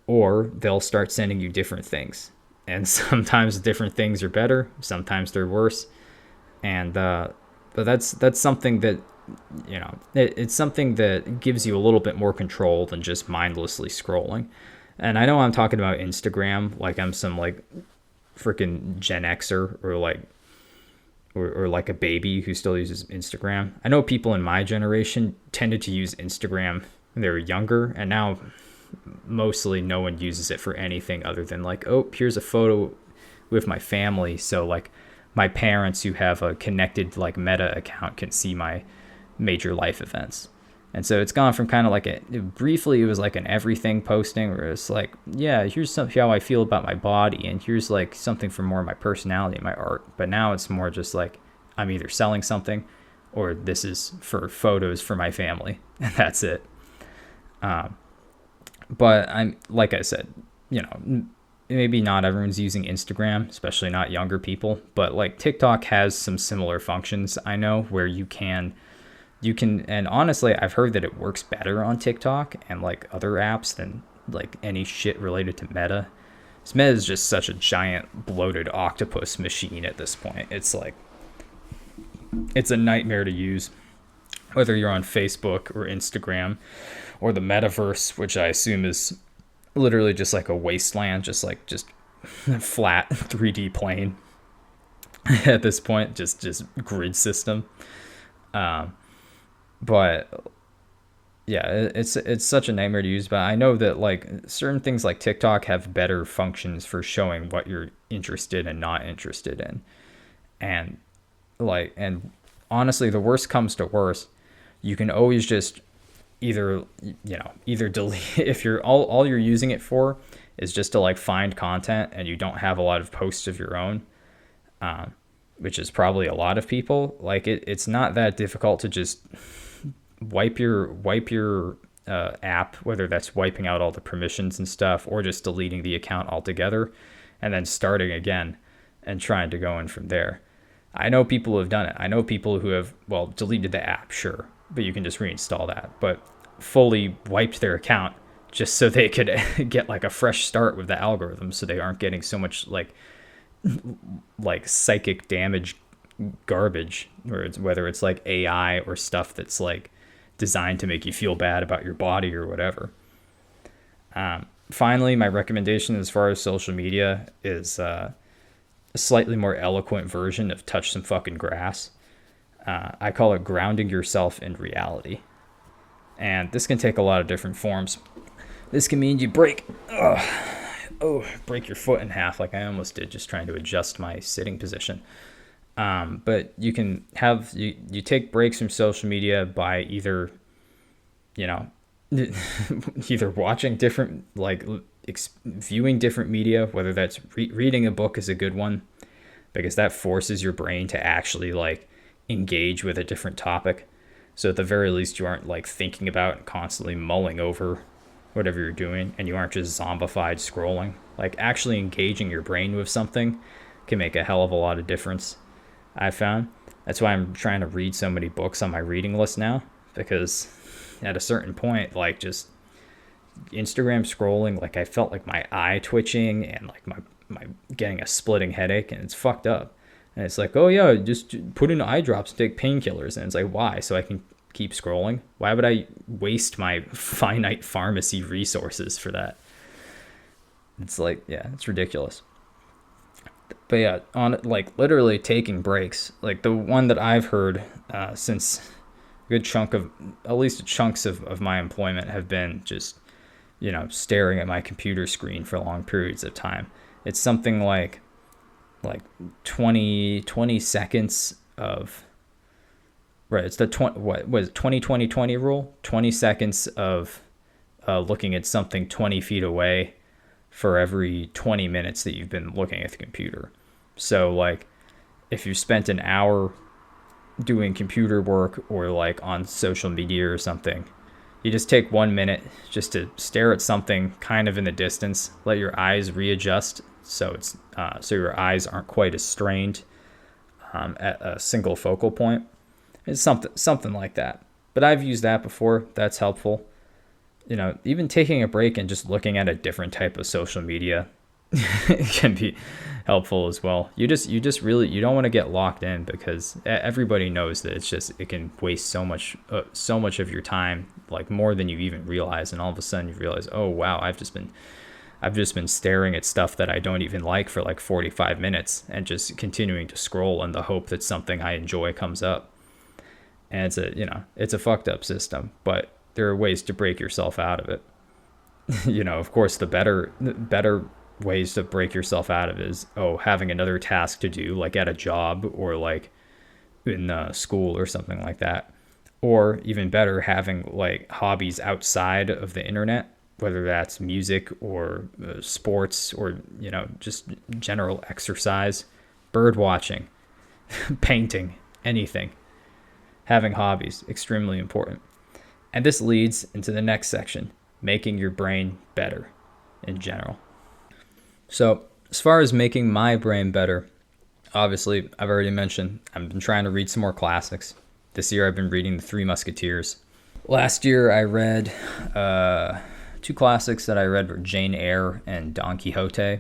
or they'll start sending you different things. And sometimes different things are better, sometimes they're worse. And but that's something that it's something that gives you a little bit more control than just mindlessly scrolling. And I know I'm talking about Instagram like I'm some like freaking Gen Xer or like a baby who still uses Instagram. I know people in my generation tended to use Instagram when they were younger, and now mostly no one uses it for anything other than like, oh, here's a photo with my family, so like my parents who have a connected like Meta account can see my major life events. And so it's gone from kind of like briefly it was like an everything posting where it's like, yeah, here's how I feel about my body, and here's like something for more of my personality and my art. But now it's more just like, I'm either selling something or this is for photos for my family, and that's it. But I'm, like I said, maybe not everyone's using Instagram, especially not younger people, but like TikTok has some similar functions, I know, where you can You can, and honestly, I've heard that it works better on TikTok and like other apps than like any shit related to Meta. Meta is just such a giant bloated octopus machine at this point. It's like it's a nightmare to use, whether you're on Facebook or Instagram or the metaverse, which I assume is literally just like a wasteland, just flat 3D plane at this point, just grid system. But yeah, it's such a nightmare to use. But I know that like certain things like TikTok have better functions for showing what you're interested and not interested in, and and honestly, the worst comes to worst, you can always just either delete if you're all you're using it for is just to like find content and you don't have a lot of posts of your own, which is probably a lot of people. Like it's not that difficult to just wipe your app, whether that's wiping out all the permissions and stuff or just deleting the account altogether and then starting again and trying to go in from there. I know people who have done it. I know people who have, well, deleted the app, sure, but you can just reinstall that, but fully wiped their account just so they could get like a fresh start with the algorithm, so they aren't getting so much like psychic damage garbage, or whether it's like AI or stuff that's like designed to make you feel bad about your body or whatever. Finally, my recommendation as far as social media is a slightly more eloquent version of touch some fucking grass. I call it grounding yourself in reality. And this can take a lot of different forms. This can mean you break your foot in half like I almost did just trying to adjust my sitting position. But you can have, you take breaks from social media by either, either watching different, viewing different media, whether that's reading a book is a good one, because that forces your brain to actually engage with a different topic. So at the very least, you aren't thinking about and constantly mulling over whatever you're doing, and you aren't just zombified scrolling. Actually engaging your brain with something can make a hell of a lot of difference, I found. That's why I'm trying to read so many books on my reading list now, because at a certain point, just Instagram scrolling, I felt my eye twitching and my getting a splitting headache, and it's fucked up. And it's oh yeah, just put in eye drops and take painkillers. And it's why? So I can keep scrolling? Why would I waste my finite pharmacy resources for that? It's yeah, it's ridiculous. But yeah, on literally taking breaks, the one that I've heard since a good chunk of, at least chunks of my employment have been just, staring at my computer screen for long periods of time. It's something like 20 seconds of, right, it's the 20 rule, 20 seconds of looking at something 20 feet away for every 20 minutes that you've been looking at the computer. So if you spent an hour doing computer work or on social media or something, you just take 1 minute just to stare at something kind of in the distance, let your eyes readjust so it's so your eyes aren't quite as strained at a single focal point. It's something like that. But I've used that before. That's helpful. Even taking a break and just looking at a different type of social media can be helpful as well. You just really, you don't want to get locked in, because everybody knows that it can waste so much of your time, more than you even realize. And all of a sudden you realize, oh wow, I've just been staring at stuff that I don't even like for 45 minutes and just continuing to scroll in the hope that something I enjoy comes up. And it's a fucked up system, but there are ways to break yourself out of it. Of course, the better ways to break yourself out of it is, having another task to do, at a job or in school or something like that. Or even better, having hobbies outside of the internet, whether that's music or sports or, just general exercise, bird watching, painting, anything. Having hobbies, extremely important. And this leads into the next section, making your brain better in general. So as far as making my brain better, obviously I've already mentioned I've been trying to read some more classics. This year I've been reading The Three Musketeers. Last year I read two classics that I read were Jane Eyre and Don Quixote.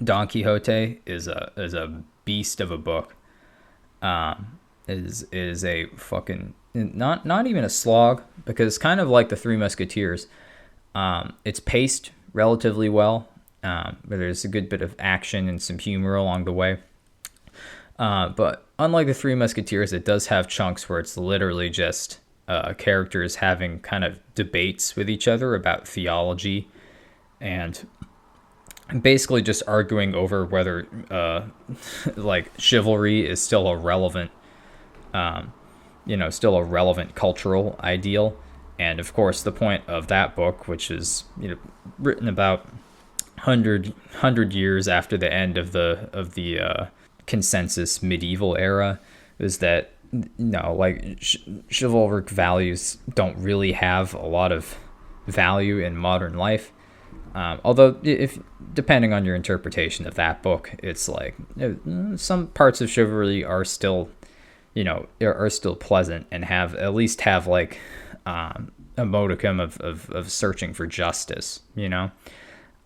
Don Quixote is a beast of a book. Is a fucking not even a slog, because kind of like The Three Musketeers, it's paced relatively well, but there's a good bit of action and some humor along the way. But unlike The Three Musketeers, it does have chunks where it's literally just characters having kind of debates with each other about theology and basically just arguing over whether like chivalry is still a relevant still a relevant cultural ideal. And of course the point of that book, which is written about 100 years after the end of the consensus medieval era, is that chivalric values don't really have a lot of value in modern life. Although, if depending on your interpretation of that book, it's like some parts of chivalry are still, are still pleasant and at least have like a modicum of searching for justice,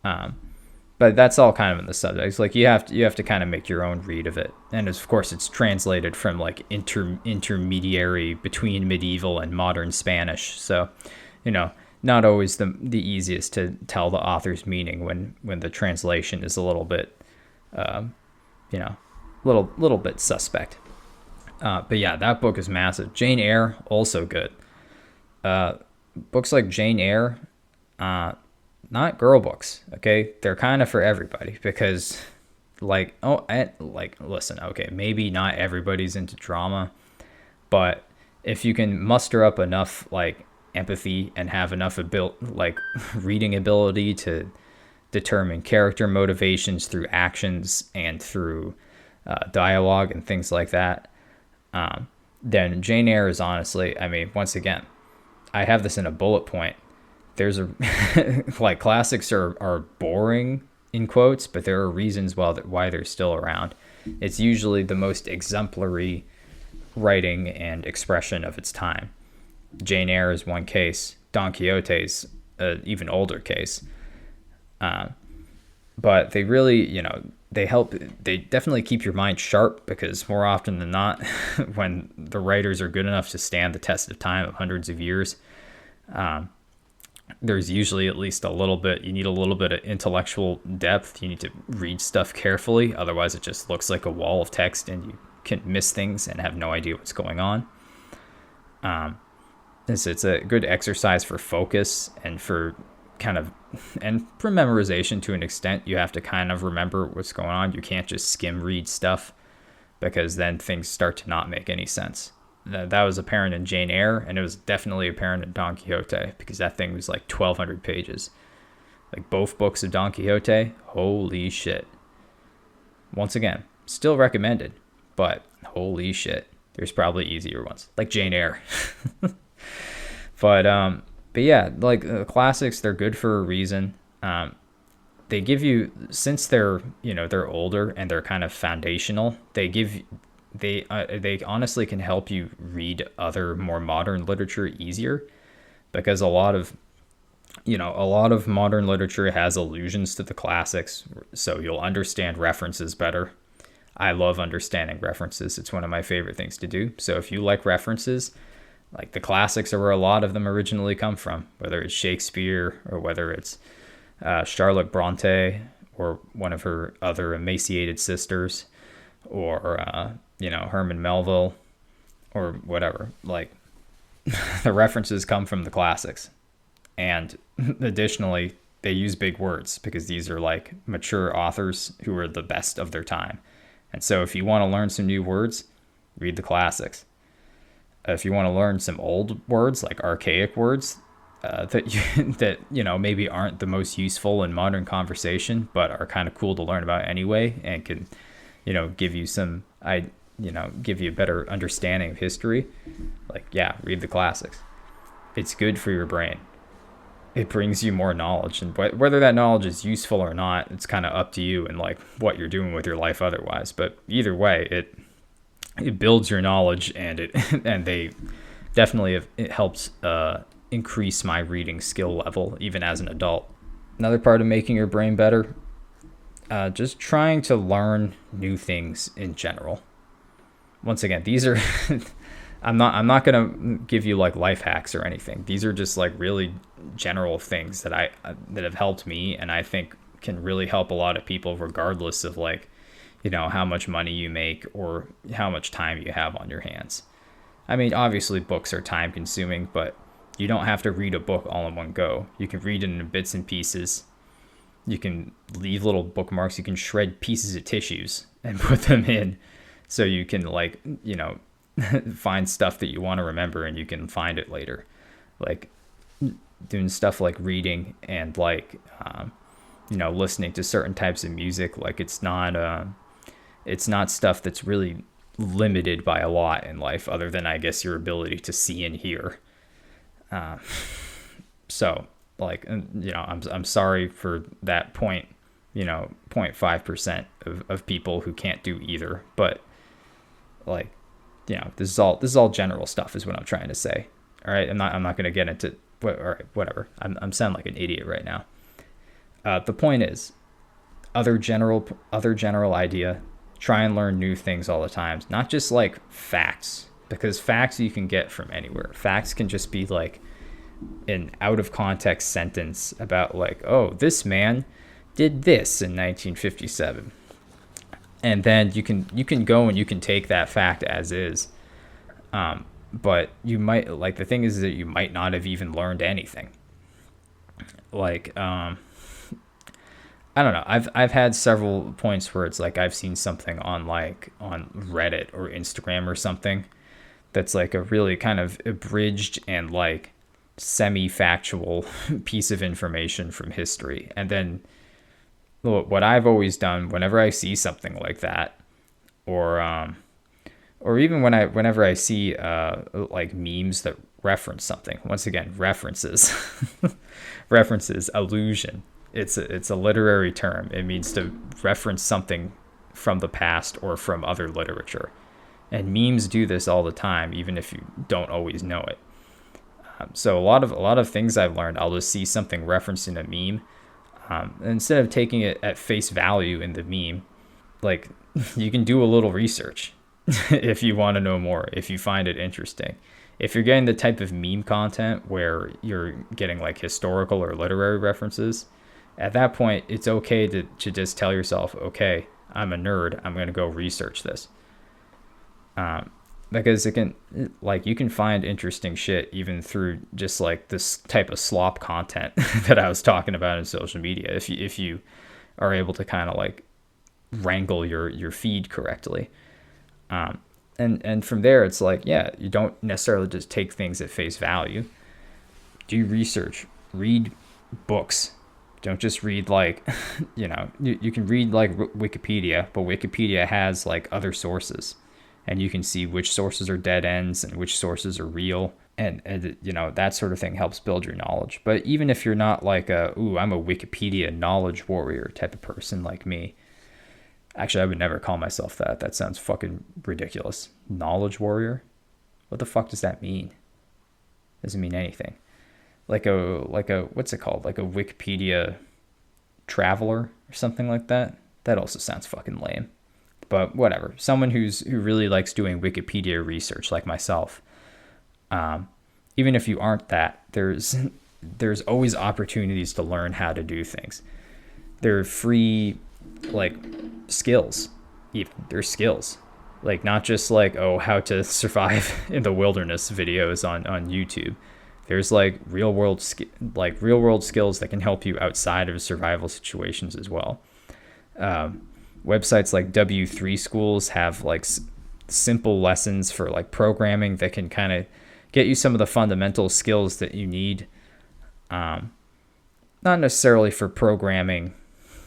But that's all kind of in the subtext. Like you have to kind of make your own read of it, and of course it's translated from like intermediary between medieval and modern Spanish. So, not always the easiest to tell the author's meaning when the translation is a little bit, little bit suspect. But yeah, that book is massive. Jane Eyre, also good. Books like Jane Eyre, not girl books, okay? They're kind of for everybody, because listen, okay, maybe not everybody's into drama, but if you can muster up enough like empathy and have enough reading ability to determine character motivations through actions and through dialogue and things like that, then Jane Eyre is honestly, once again, I have this in a bullet point. There's like classics are boring in quotes, but there are reasons why they're still around. It's usually the most exemplary writing and expression of its time. Jane Eyre is one case. Don Quixote's an even older case. But they really, they definitely keep your mind sharp, because more often than not, when the writers are good enough to stand the test of time of hundreds of years, there's usually at least you need a little bit of intellectual depth. You need to read stuff carefully. Otherwise it just looks like a wall of text and you can miss things and have no idea what's going on. It's a good exercise for focus and for memorization to an extent. You have to kind of remember what's going on. You can't just skim read stuff, because then things start to not make any sense. That was apparent in Jane Eyre, and it was definitely apparent in Don Quixote, because that thing was like 1,200 pages. Like both books of Don Quixote, holy shit. Once again, still recommended, but holy shit, there's probably easier ones, like Jane Eyre. But yeah, like classics, they're good for a reason. They give you, since they're older and they're kind of foundational, they honestly can help you read other more modern literature easier, because a lot of modern literature has allusions to the classics, so you'll understand references better. I love understanding references. It's one of my favorite things to do. So if you like references, like the classics are where a lot of them originally come from, whether it's Shakespeare or whether it's Charlotte Bronte or one of her other emaciated sisters, or Herman Melville, or whatever. Like the references come from the classics. And additionally, they use big words, because these are like mature authors who are the best of their time. And so if you want to learn some new words, read the classics. If you want to learn some old words, like archaic words, that maybe aren't the most useful in modern conversation, but are kind of cool to learn about anyway, and can give you give you a better understanding of history, read the classics. It's good for your brain. It brings you more knowledge, and whether that knowledge is useful or not, it's kind of up to you and like what you're doing with your life otherwise. But either way, it builds your knowledge, and it and they definitely have, it helps increase my reading skill level even as an adult. Another part of making your brain better, just trying to learn new things in general. Once again, these are I'm not gonna give you like life hacks or anything. These are just like really general things that have helped me, and I think can really help a lot of people, regardless of like, how much money you make or how much time you have on your hands. I mean, obviously books are time consuming, but you don't have to read a book all in one go. You can read it in bits and pieces. You can leave little bookmarks. You can shred pieces of tissues and put them in, so you can like, find stuff that you want to remember, and you can find it later. Like doing stuff like reading and like, listening to certain types of music. Like it's not stuff that's really limited by a lot in life, other than I guess your ability to see and hear. So like, I'm sorry for that 0.5% of people who can't do either, but like, this is all general stuff is what I'm trying to say. All right. I'm not going to get into, all right, whatever. I'm sounding like an idiot right now. The point is, other general idea, try and learn new things all the time, not just like facts, because facts you can get from anywhere. Facts can just be like an out of context sentence about like, oh, this man did this in 1957. And then you can go and you can take that fact as is. But you might, like, the thing is that you might not have even learned anything. Like, I don't know. I've had several points where it's like I've seen something on Reddit or Instagram or something that's like a really kind of abridged and like semi-factual piece of information from history. And then what I've always done whenever I see something like that, or even whenever I see like memes that reference something, once again, references, allusion. It's a literary term. It means to reference something from the past or from other literature. And memes do this all the time, even if you don't always know it. So a lot of things I've learned, I'll just see something referenced in a meme. Instead of taking it at face value in the meme, like, you can do a little research if you want to know more, if you find it interesting. If you're getting the type of meme content where you're getting like historical or literary references, at that point, it's okay to just tell yourself, okay, I'm a nerd, I'm going to go research this. Because it can, like, you can find interesting shit even through just like this type of slop content that I was talking about in social media. If you are able to kind of like wrangle your feed correctly. And from there, it's like, yeah, you don't necessarily just take things at face value. Do research, read books. Don't just read like, you can read like Wikipedia, but Wikipedia has like other sources, and you can see which sources are dead ends and which sources are real. And that sort of thing helps build your knowledge. But even if you're not like I'm a Wikipedia knowledge warrior type of person like me, actually, I would never call myself that. That sounds fucking ridiculous. Knowledge warrior? What the fuck does that mean? Doesn't mean anything. Like a what's it called? Like a Wikipedia traveler or something like that. That also sounds fucking lame. But whatever. Someone who really likes doing Wikipedia research, like myself. Even if you aren't that, there's always opportunities to learn how to do things. There are free like skills. Even there's skills, like not just like, oh, how to survive in the wilderness videos on YouTube. There's like real world skills that can help you outside of survival situations as well. Websites like W3 schools have like simple lessons for like programming that can kind of get you some of the fundamental skills that you need. Not necessarily for programming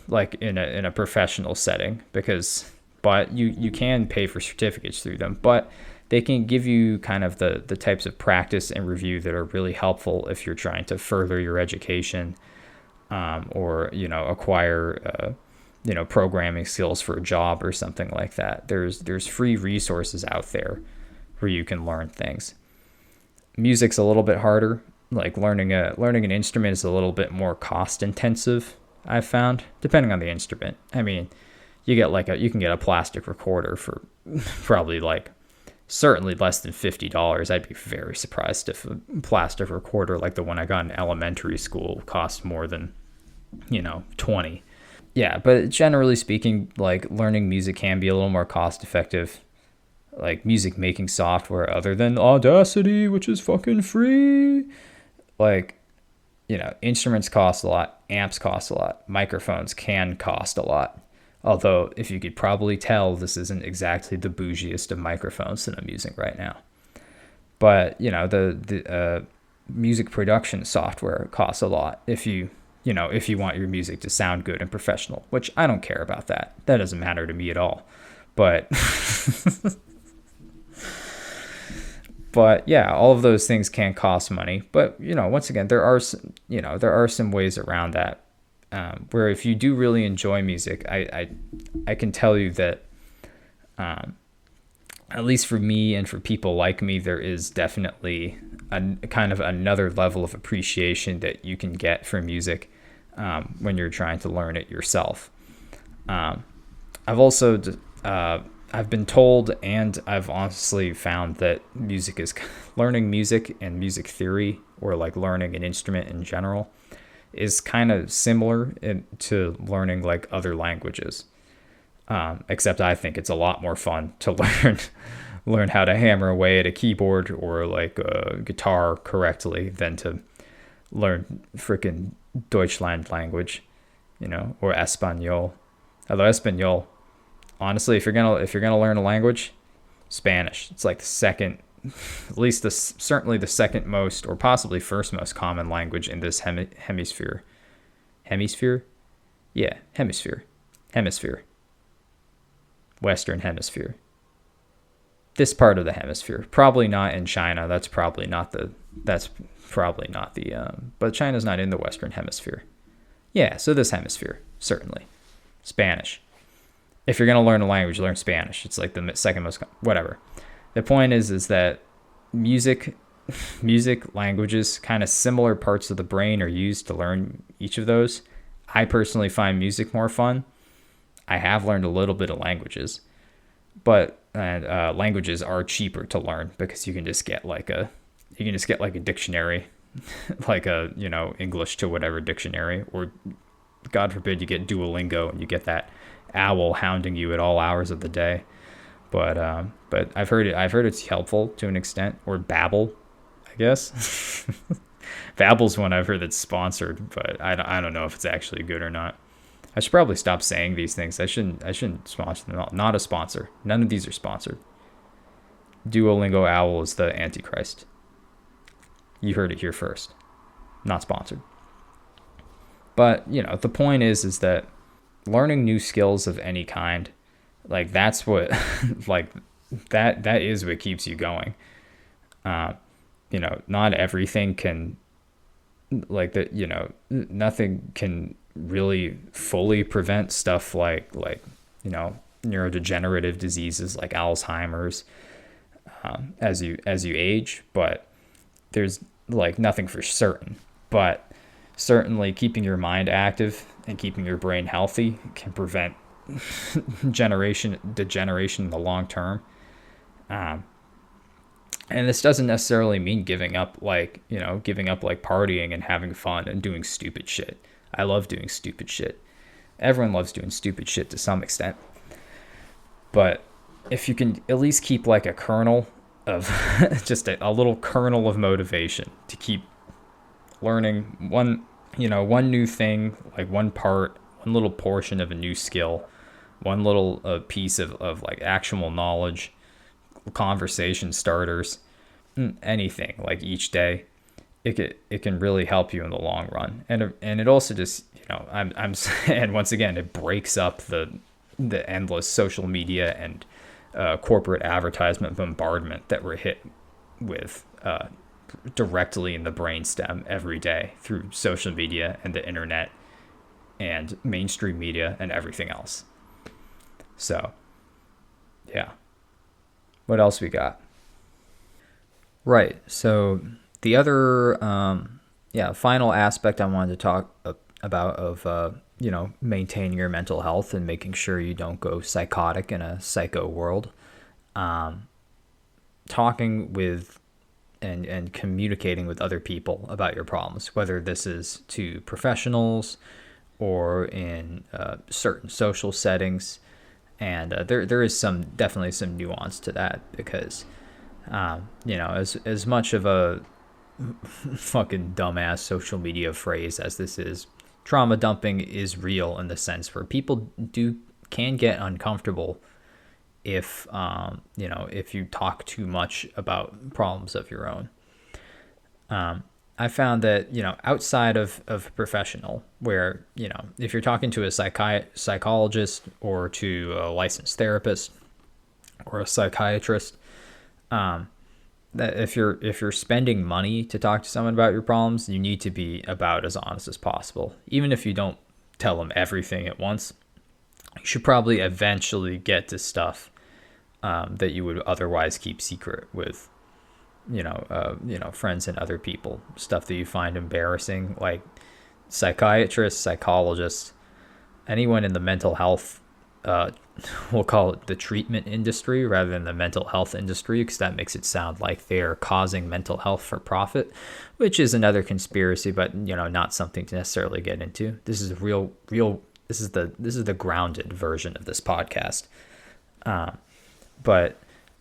like in a professional setting, but you can pay for certificates through them, but they can give you kind of the types of practice and review that are really helpful if you're trying to further your education, or acquire programming skills for a job or something like that. There's free resources out there where you can learn things. Music's a little bit harder. Like learning an instrument is a little bit more cost intensive, I've found, depending on the instrument. I mean, you can get a plastic recorder for probably like certainly less than $50. I'd be very surprised if a plastic recorder like the one I got in elementary school cost more than 20. Yeah, but generally speaking, like learning music can be a little more cost effective. Like music making software other than Audacity, which is fucking free. Like, instruments cost a lot, amps cost a lot, microphones can cost a lot. Although, if you could probably tell, this isn't exactly the bougiest of microphones that I'm using right now. But, the music production software costs a lot if you want your music to sound good and professional, which I don't care about that. That doesn't matter to me at all. But but yeah, all of those things can cost money. But, once again, there are some ways around that. Where if you do really enjoy music, I can tell you that, at least for me and for people like me, there is definitely a kind of another level of appreciation that you can get from music when you're trying to learn it yourself. I've been told, and I've honestly found that learning music and music theory, or like learning an instrument in general, is kind of similar to learning like other languages. Except I think it's a lot more fun to learn how to hammer away at a keyboard or like a guitar correctly than to learn freaking Deutschland language, or Espanol. Although Espanol, honestly, if you're gonna learn a language, Spanish. It's like the second, at least certainly the second most, or possibly first most common language in this hemisphere. Hemisphere? Yeah, hemisphere. Hemisphere. Western hemisphere. This part of the hemisphere. Probably not in China. That's probably not the. But China's not in the Western hemisphere. Yeah, so this hemisphere, certainly. Spanish. If you're gonna learn a language, learn Spanish. It's like the second most. Whatever. The point is that music languages, kind of similar parts of the brain are used to learn each of those. I personally find music more fun. I have learned a little bit of languages, but languages are cheaper to learn because you can just get like a dictionary, like a English to whatever dictionary, or God forbid you get Duolingo and you get that owl hounding you at all hours of the day. But I've heard it's helpful to an extent. Or Babbel, I guess. Babbel's one I've heard that's sponsored, but I don't know if it's actually good or not. I should probably stop saying these things. I shouldn't sponsor them. Not a sponsor. None of these are sponsored. Duolingo Owl is the Antichrist. You heard it here first. Not sponsored. But the point is that learning new skills of any kind, like that's what like that is what keeps you going. Not everything can, like that, nothing can really fully prevent stuff like neurodegenerative diseases like Alzheimer's as you age, but there's like nothing for certain. But certainly keeping your mind active and keeping your brain healthy can prevent degeneration in the long term. And this doesn't necessarily mean giving up like partying and having fun and doing stupid shit. I love doing stupid shit. Everyone loves doing stupid shit to some extent. But if you can at least keep like a kernel of just a little kernel of motivation to keep learning one new thing, like one little portion of a new skill, one little piece of like actual knowledge, conversation starters, anything, like each day, it can really help you in the long run. And it also just, and once again, it breaks up the endless social media and corporate advertisement bombardment that we're hit with directly in the brainstem every day through social media and the internet and mainstream media and everything else. So, yeah. What else we got? Right. So the other, final aspect I wanted to talk about of, maintaining your mental health and making sure you don't go psychotic in a psycho world. Talking with and communicating with other people about your problems, whether this is to professionals or in certain social settings. And there is definitely some nuance to that because, as much of a fucking dumbass social media phrase as this is, trauma dumping is real in the sense where people can get uncomfortable if if you talk too much about problems of your own. I found that outside of a professional, where if you're talking to a psychologist or to a licensed therapist or a psychiatrist, that if you're spending money to talk to someone about your problems, you need to be about as honest as possible. Even if you don't tell them everything at once, you should probably eventually get to stuff that you would otherwise keep secret with, friends and other people. Stuff that you find embarrassing, like psychiatrists, psychologists, anyone in the mental health, we'll call it the treatment industry rather than the mental health industry, because that makes it sound like they're causing mental health for profit, which is another conspiracy, but not something to necessarily get into. This is real. This is the grounded version of this podcast. But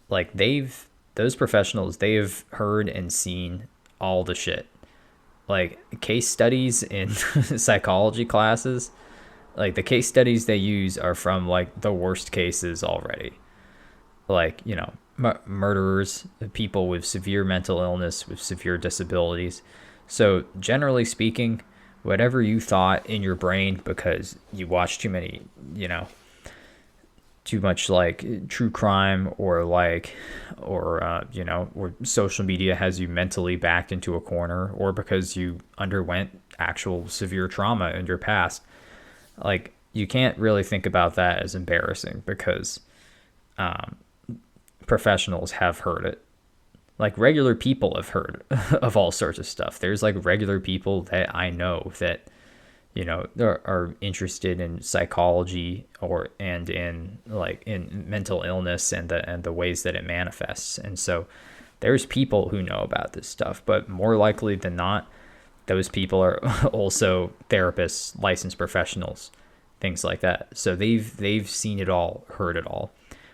like those professionals, they've heard and seen all the shit. Like case studies in psychology classes, like the case studies they use are from like the worst cases already. Like, murderers, people with severe mental illness, with severe disabilities. So generally speaking, whatever you thought in your brain because you watched too much like true crime or social media has you mentally backed into a corner, or because you underwent actual severe trauma in your past, like you can't really think about that as embarrassing because professionals have heard it. Like regular people have heard of all sorts of stuff. There's like regular people that I know that are interested in psychology and in mental illness and the ways that it manifests. And so there's people who know about this stuff, but more likely than not, those people are also therapists, licensed professionals, things like that. So they've seen it all, heard it all,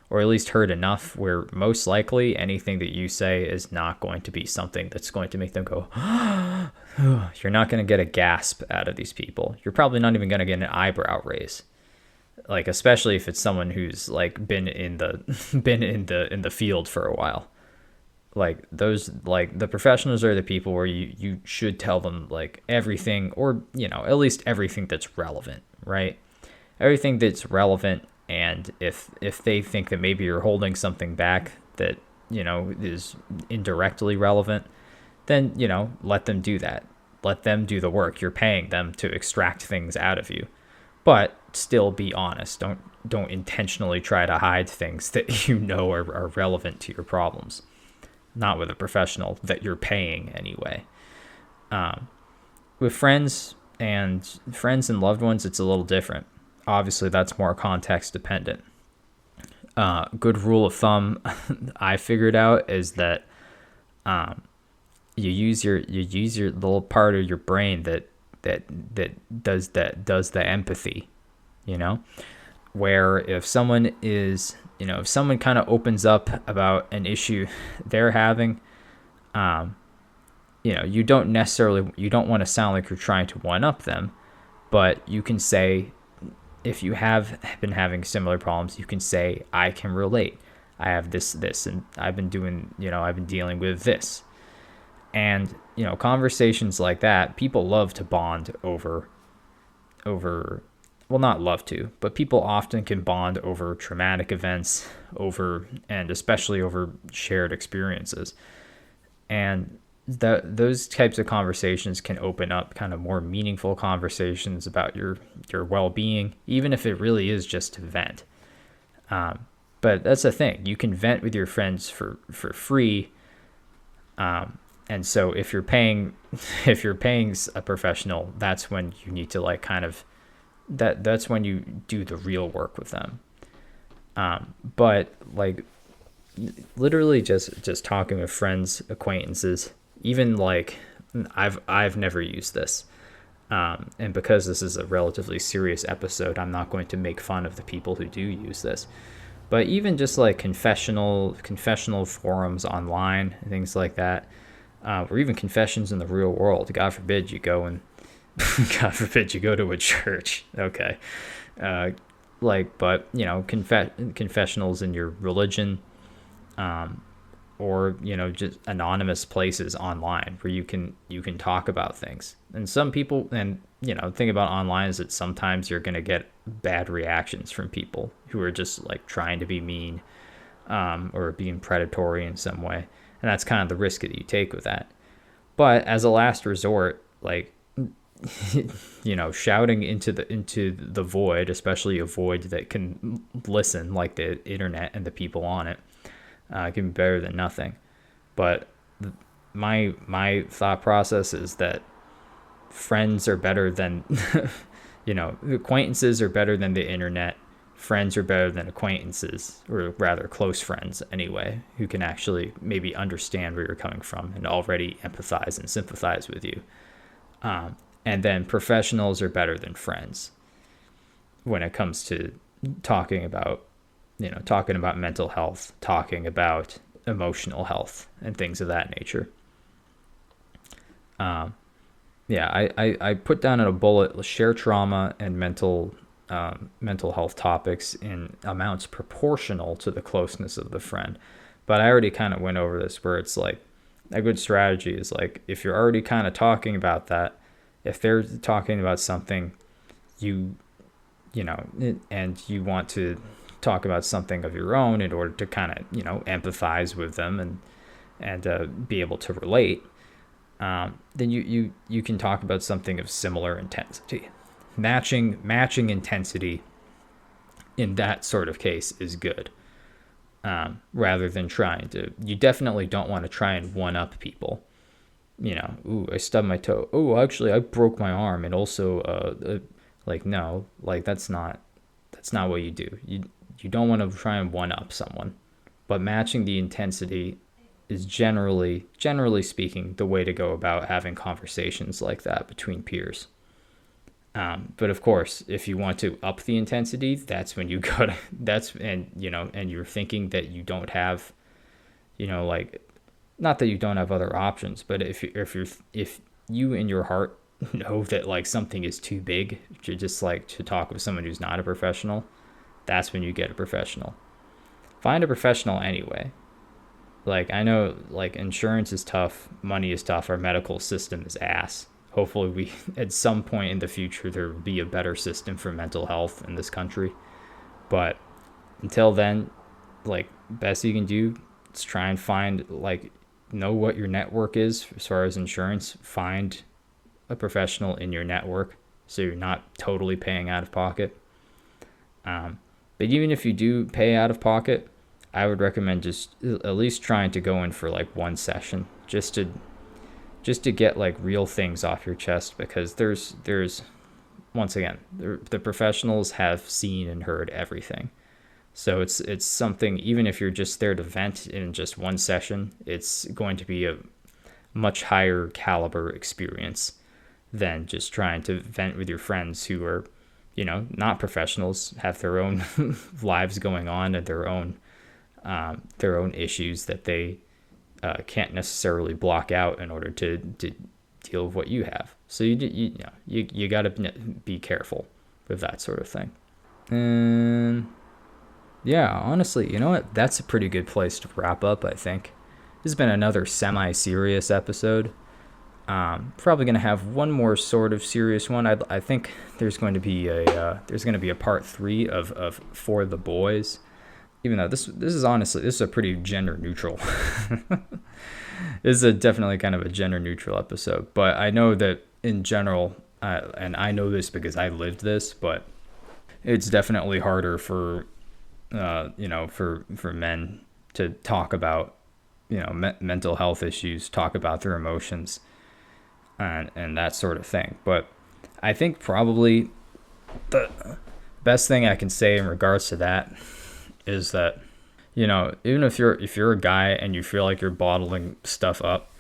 or at least heard enough where most likely anything that you say is not going to be something that's going to make them go, you're not going to get a gasp out of these people. You're probably not even going to get an eyebrow raise. Like, especially if it's someone who's like been in the field for a while. Like those, like the professionals are the people where you should tell them like everything, or, at least everything that's relevant, right? Everything that's relevant. And if they think that maybe you're holding something back that, is indirectly relevant, then, let them do that. Let them do the work. You're paying them to extract things out of you. But still be honest. Don't intentionally try to hide things that are relevant to your problems. Not with a professional that you're paying anyway. With friends and loved ones, it's a little different. Obviously, that's more context dependent. Good rule of thumb I figured out is that you use your little part of your brain that does the empathy, where if someone kind of opens up about an issue they're having, you don't want to sound like you're trying to one up them, but you can say, if you have been having similar problems, you can say, I can relate. I have this, and I've been dealing with this. And, conversations like that, people love to bond over, well, not love to, but people often can bond over traumatic events, and especially over shared experiences. And, those types of conversations can open up kind of more meaningful conversations about your well-being, even if it really is just to vent. But that's the thing, you can vent with your friends for free. And so if you're paying a professional, that's when you need to like kind of that's when you do the real work with them. But like literally just talking with friends, acquaintances, even like I've never used this. And because this is a relatively serious episode, I'm not going to make fun of the people who do use this. But even just like confessional forums online, things like that, or even confessions in the real world. God forbid you go to a church. Okay, but confessionals in your religion, or just anonymous places online where you can talk about things. And some people, and the thing about online is that sometimes you're going to get bad reactions from people who are just like trying to be mean, or being predatory in some way, and that's kind of the risk that you take with that. But as a last resort, like shouting into the void, especially a void that can listen, like the internet and the people on it, can be better than nothing. But my thought process is that friends are better than acquaintances are better than the internet. Friends are better than acquaintances, or rather close friends anyway, who can actually maybe understand where you're coming from and already empathize and sympathize with you. And then professionals are better than friends when it comes to talking about mental health, talking about emotional health and things of that nature. I put down in a bullet, share trauma and mental health topics in amounts proportional to the closeness of the friend. But I already kind of went over this, where it's like a good strategy is like, if you're already kind of talking about that, if they're talking about something and you want to talk about something of your own in order to kind of empathize with them and be able to relate, then you can talk about something of similar intensity. Matching intensity in that sort of case is good, rather than you definitely don't want to try and one up people. Ooh, I stubbed my toe. Oh, actually I broke my arm. And also no, like that's not what you do. You don't want to try and one up someone, but matching the intensity is generally speaking the way to go about having conversations like that between peers. But of course, if you want to up the intensity, that's when you go to, and you're thinking that you don't have, not that you don't have other options, but if you in your heart know that like something is too big to just like to talk with someone who's not a professional, that's when you get a professional. Find a professional anyway. Like, I know like insurance is tough, money is tough, our medical system is ass. Hopefully at some point in the future, there will be a better system for mental health in this country. But until then, like, best you can do is try and find, like, know what your network is as far as insurance. Find a professional in your network so you're not totally paying out of pocket. But even if you do pay out of pocket, I would recommend just at least trying to go in for like one session just to get like real things off your chest, because there's once again, the professionals have seen and heard everything. So it's something, even if you're just there to vent in just one session, it's going to be a much higher caliber experience than just trying to vent with your friends who are, not professionals, have their own lives going on and their own issues that they can't necessarily block out in order to deal with what you have. So you got to be careful with that sort of thing. And yeah, honestly, you know what? That's a pretty good place to wrap up, I think. This has been another semi-serious episode. Probably going to have one more sort of serious one. I think there's going to be a part 3 of For the Boys. even though this is honestly, this is a pretty gender neutral. This is definitely kind of a gender neutral episode, but I know that in general, and I know this because I lived this, but it's definitely harder for for men to talk about mental health issues, talk about their emotions, and that sort of thing. But I think probably the best thing I can say in regards to that is that even if you're a guy and you feel like you're bottling stuff up,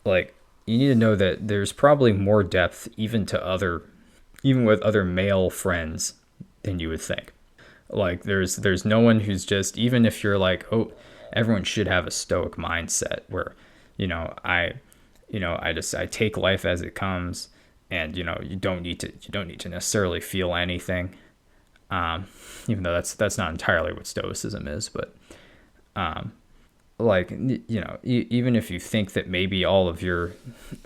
like, you need to know that there's probably more depth even with other male friends than you would think. Like, there's no one who's just, even if you're like, oh, everyone should have a stoic mindset where I take life as it comes, and you don't need to necessarily feel anything, even though that's not entirely what stoicism is. But like, even if you think that maybe all of your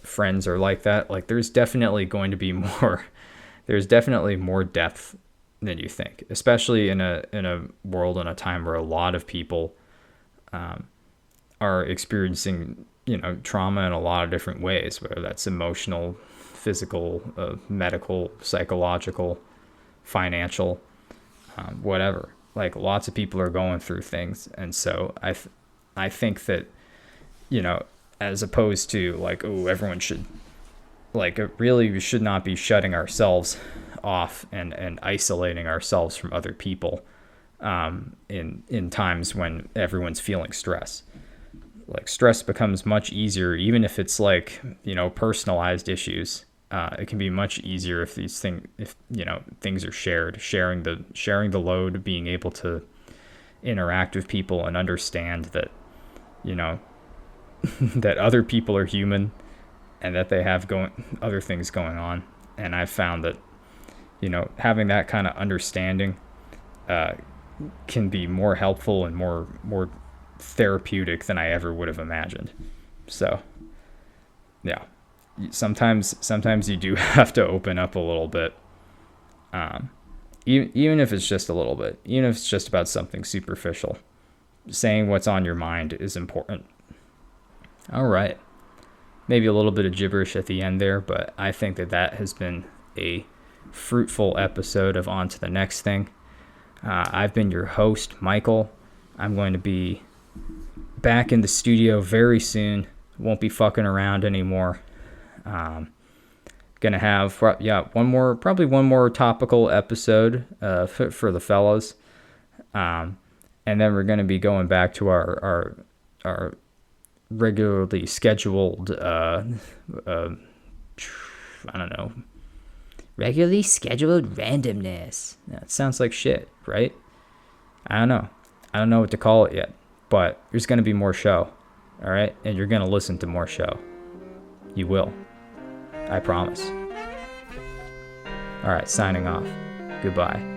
friends are like that, like, there's definitely more depth than you think, especially in a world and a time where a lot of people are experiencing trauma in a lot of different ways, whether that's emotional, physical, medical, psychological, financial, whatever. Like, lots of people are going through things, and so I think that as opposed to like, oh, everyone should, like, really, we should not be shutting ourselves off and isolating ourselves from other people in times when everyone's feeling stress. Like, stress becomes much easier, even if it's like personalized issues. It can be much easier if things are sharing the load, being able to interact with people and understand that that other people are human and that they have other things going on. And I've found that having that kind of understanding can be more helpful and more therapeutic than I ever would have imagined. So yeah, sometimes you do have to open up a little bit, even if it's just a little bit, even if it's just about something superficial. Saying what's on your mind is important. All right, maybe a little bit of gibberish at the end there, but I think that has been a fruitful episode of On to the Next Thing. I've been your host, Michael. I'm going to be back in the studio very soon. Won't be fucking around anymore. Gonna have one more topical episode for the fellas, and then we're gonna be going back to our regularly scheduled regularly scheduled randomness. That sounds like shit, right? I don't know what to call it yet, but there's going to be more show, all right? And you're going to listen to more show. You will. I promise. All right, signing off. Goodbye.